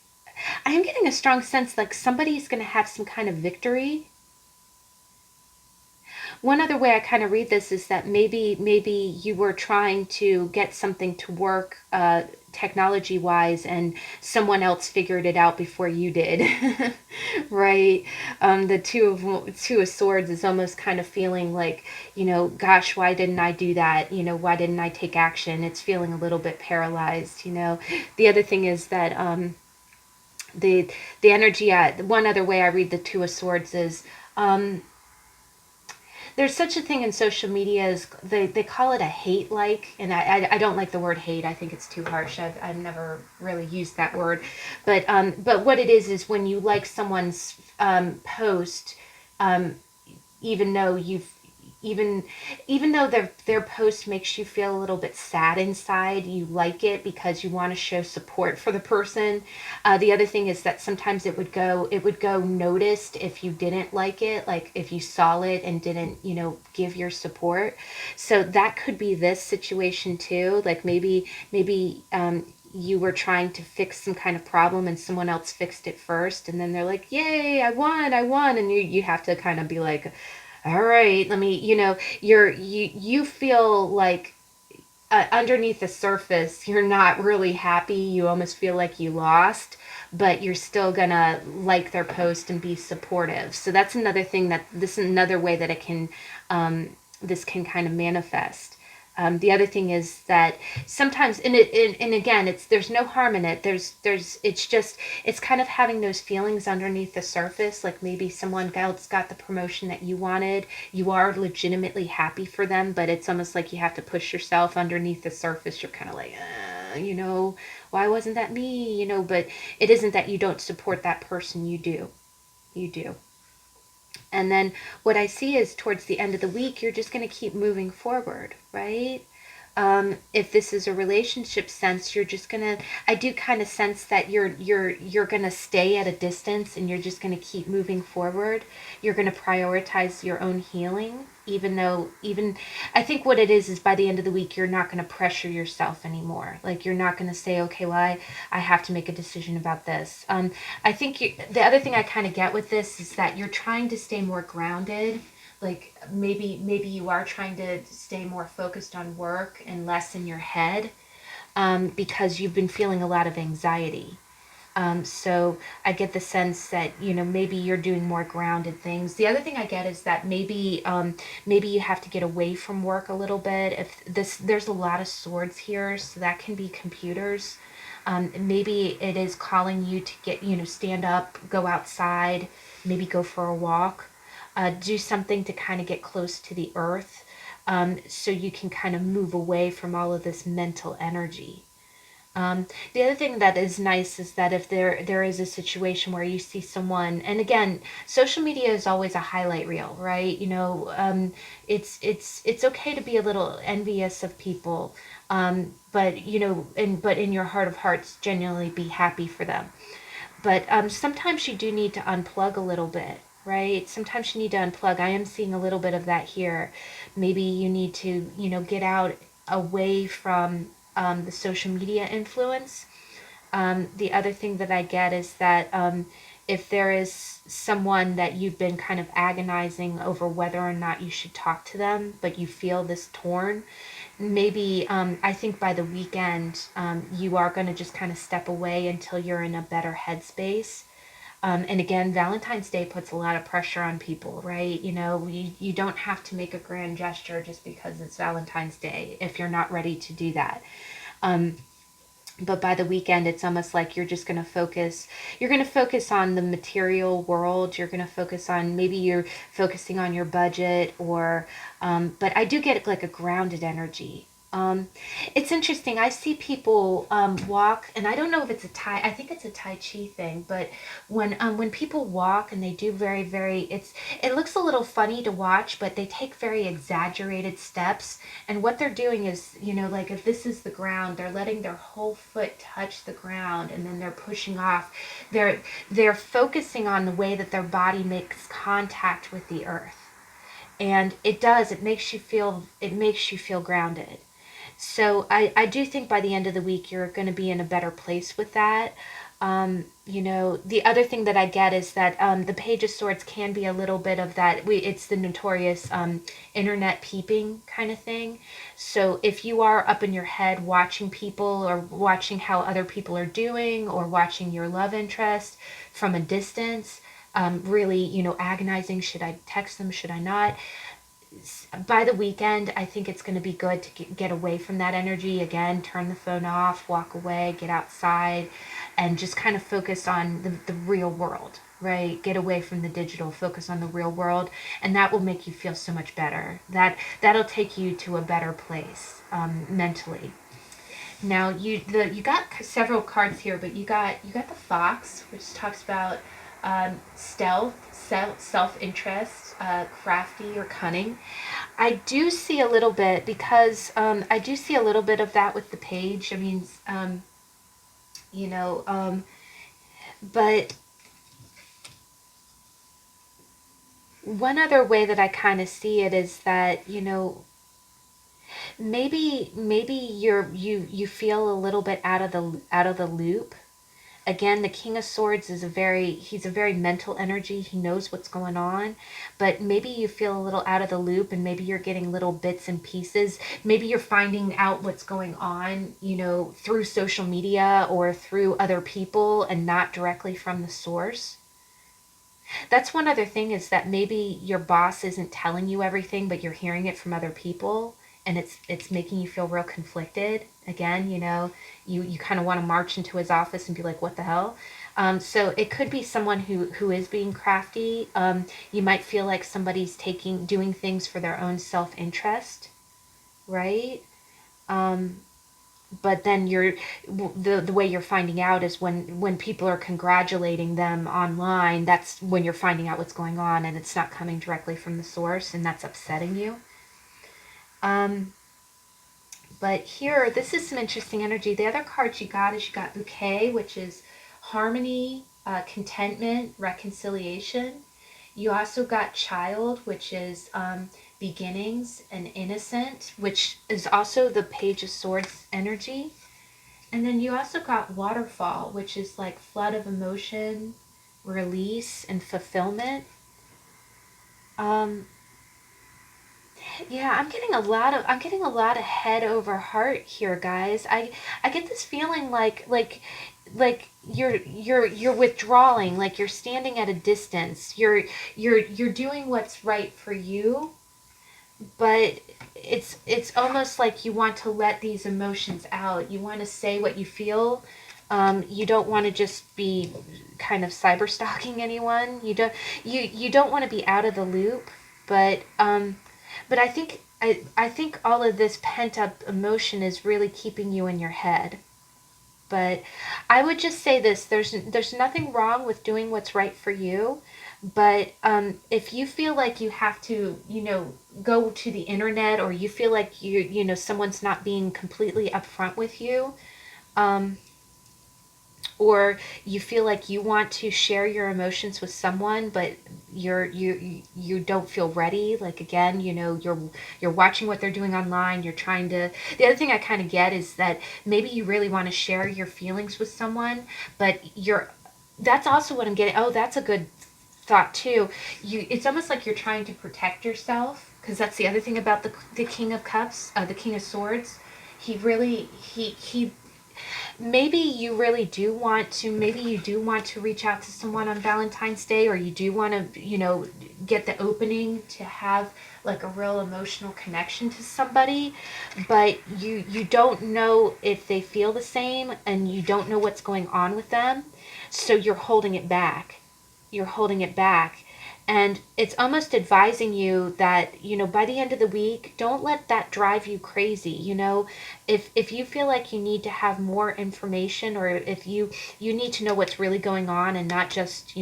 I am getting a strong sense like somebody's going to have some kind of victory, one other way I kind of read this is that maybe you were trying to get something to work technology wise, and someone else figured it out before you did. Right? The two of swords is almost kind of feeling like, gosh, why didn't I do that? Why didn't I take action? It's feeling a little bit paralyzed. The other thing is that the the energy. One other way I read the two of swords is. There's such a thing in social media as they call it a hate like, and I don't like the word hate. I think it's too harsh. I've never really used that word, but what it is when you like someone's post, um, even though you've even even though their post makes you feel a little bit sad inside, you like it because you want to show support for the person. The other thing is that sometimes it would go noticed if you didn't like it, like if you saw it and didn't give your support. So that could be this situation too. Like maybe you were trying to fix some kind of problem and someone else fixed it first, and then they're like, yay, I won, and you have to kind of be like, all right, let me, you feel like underneath the surface you're not really happy. You almost feel like you lost, but you're still gonna like their post and be supportive. So that's another thing, that this is another way that it can this can kind of manifest. The other thing is that sometimes, and again, there's no harm in it. It's kind of having those feelings underneath the surface. Like maybe someone else got the promotion that you wanted. You are legitimately happy for them, but it's almost like you have to push yourself underneath the surface. You're kind of like, why wasn't that me? But it isn't that you don't support that person. You do. You do. And then what I see is towards the end of the week, you're just going to keep moving forward, right? If this is a relationship sense, you're just gonna. I do kind of sense that you're gonna stay at a distance, and you're just gonna keep moving forward. You're gonna prioritize your own healing, even I think what it is by the end of the week, you're not gonna pressure yourself anymore. Like you're not gonna say, okay, well, I have to make a decision about this. I think the other thing I kind of get with this is that you're trying to stay more grounded. Like maybe you are trying to stay more focused on work and less in your head, because you've been feeling a lot of anxiety. So I get the sense that maybe you're doing more grounded things. The other thing I get is that maybe you have to get away from work a little bit. If there's a lot of swords here, so that can be computers. Maybe it is calling you to get stand up, go outside, maybe go for a walk, do something to kind of get close to the earth, so you can kind of move away from all of this mental energy. The other thing that is nice is that if there is a situation where you see someone, and again, social media is always a highlight reel, right? It's okay to be a little envious of people, but in your heart of hearts, genuinely be happy for them. But sometimes you do need to unplug a little bit, right? Sometimes you need to unplug. I am seeing a little bit of that here. Maybe you need to, get out away from the social media influence. The other thing that I get is that if there is someone that you've been kind of agonizing over whether or not you should talk to them, but you feel this torn, maybe I think by the weekend you are going to just kind of step away until you're in a better headspace. And again, Valentine's Day puts a lot of pressure on people, right? You don't have to make a grand gesture just because it's Valentine's Day if you're not ready to do that. Um, but by the weekend, it's almost like you're just going to focus. You're going to focus on the material world. You're going to focus on, maybe you're focusing on your budget, but I do get like a grounded energy. It's interesting. I see people walk, and I don't know if it's a Tai. I think it's a Tai Chi thing. But when people walk and they do very very, it looks a little funny to watch, but they take very exaggerated steps. And what they're doing is, like if this is the ground, they're letting their whole foot touch the ground, and then they're pushing off. They're focusing on the way that their body makes contact with the earth, and it does. It makes you feel grounded. So I do think by the end of the week you're going to be in a better place with that. The other thing that I get is that the Page of Swords can be a little bit of that. It's the notorious internet peeping kind of thing. So if you are up in your head watching people or watching how other people are doing or watching your love interest from a distance, really, agonizing, should I text them, should I not? By the weekend, I think it's going to be good to get away from that energy. Again, turn the phone off, walk away, get outside, and just kind of focus on the real world, right? Get away from the digital, focus on the real world, and that will make you feel so much better. That'll take you to a better place mentally. Now you got several cards here, but you got the Fox, which talks about stealth, self interest, crafty or cunning. I do see a little bit because I do see a little bit of that with the Page. I mean, you know, but one other way that I kind of see it is that maybe you feel a little bit out of the loop. Again, the King of Swords is he's a very mental energy. He knows what's going on, but maybe you feel a little out of the loop, and maybe you're getting little bits and pieces. Maybe you're finding out what's going on, through social media or through other people and not directly from the source. That's one other thing, is that maybe your boss isn't telling you everything, but you're hearing it from other people, and it's making you feel real conflicted. Again, you kind of want to march into his office and be like, what the hell? So it could be someone who is being crafty. You might feel like somebody's doing things for their own self-interest, right? But then the way you're finding out is when people are congratulating them online. That's when you're finding out what's going on, and it's not coming directly from the source, and that's upsetting you. But here, this is some interesting energy. The other cards you got Bouquet, which is harmony, contentment, reconciliation. You also got Child, which is beginnings and innocent, which is also the Page of Swords energy. And then you also got Waterfall, which is like flood of emotion, release, and fulfillment. Yeah, I'm getting a lot of head over heart here, guys. I get this feeling like you're withdrawing, like you're standing at a distance. You're doing what's right for you, but it's almost like you want to let these emotions out. You want to say what you feel. You don't want to just be kind of cyber stalking anyone. You don't want to be out of the loop, but I think all of this pent up emotion is really keeping you in your head. But I would just say this: there's nothing wrong with doing what's right for you. But if you feel like you have to, go to the internet, or you feel like someone's not being completely upfront with you, um, or you feel like you want to share your emotions with someone, but you don't feel ready, like, again, you're watching what they're doing online, you're trying to. The other thing I kind of get is that maybe you really want to share your feelings with someone, but that's also what I'm getting. Oh, that's a good thought too. It's almost like you're trying to protect yourself, because that's the other thing about the King of Cups, the King of Swords. He maybe you do want to reach out to someone on Valentine's Day, or you do want to, get the opening to have like a real emotional connection to somebody, but you don't know if they feel the same, and you don't know what's going on with them, so you're holding it back. And it's almost advising you that, by the end of the week, don't let that drive you crazy. If you feel like you need to have more information, or if you need to know what's really going on, and not just,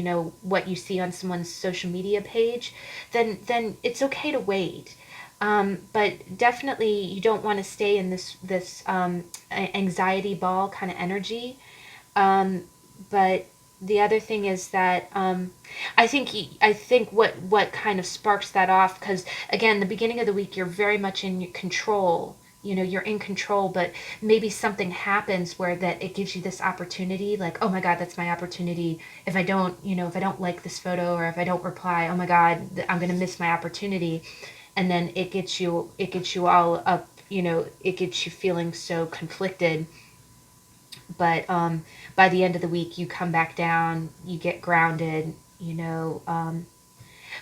what you see on someone's social media page, then it's okay to wait. But definitely you don't want to stay in this anxiety ball kind of energy. But the other thing is that I think what kind of sparks that off, because again, the beginning of the week, you're very much in control. you're in control, but maybe something happens where that it gives you this opportunity, like, oh my God, that's my opportunity. If I don't, if I don't like this photo, or if I don't reply, oh my God, I'm going to miss my opportunity. And then it gets you all up, it gets you feeling so conflicted. But by the end of the week, you come back down, you get grounded,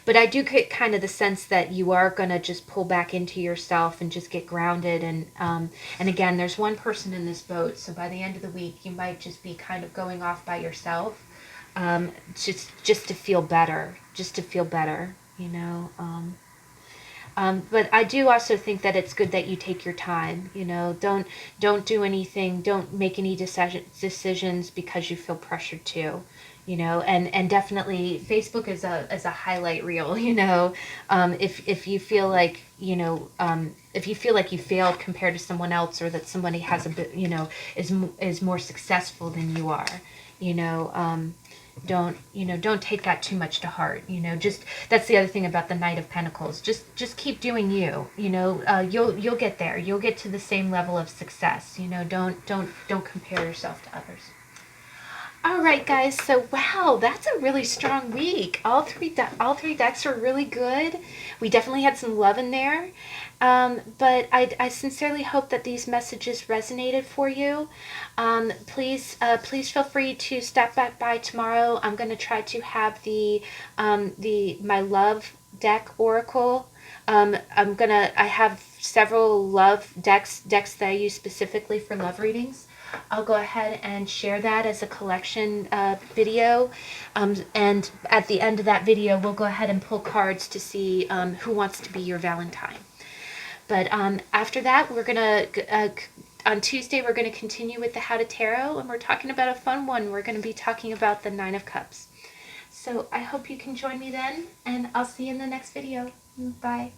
but I do get kind of the sense that you are going to just pull back into yourself and just get grounded. And again, there's one person in this boat. So by the end of the week, you might just be kind of going off by yourself, just to feel better, But I do also think that it's good that you take your time. Don't do anything. Don't make any decisions because you feel pressured to. And definitely Facebook is a highlight reel. If you feel like if you feel like you failed compared to someone else, or that somebody has a bit is more successful than you are, you know. Don't take that too much to heart. Just that's the other thing about the Knight of Pentacles. Just keep doing you. You'll get there. You'll get to the same level of success. Don't compare yourself to others. All right, guys. So wow, that's a really strong week. All three decks are really good. We definitely had some love in there. But I sincerely hope that these messages resonated for you. Please feel free to stop back by tomorrow. I'm going to try to have my love deck oracle. I have several love decks that I use specifically for love readings. I'll go ahead and share that as a collection video. And at the end of that video, we'll go ahead and pull cards to see who wants to be your Valentine. But after that, we're going to, on Tuesday, we're going to continue with the How to Tarot, and we're talking about a fun one. We're going to be talking about the Nine of Cups. So I hope you can join me then, and I'll see you in the next video. Bye.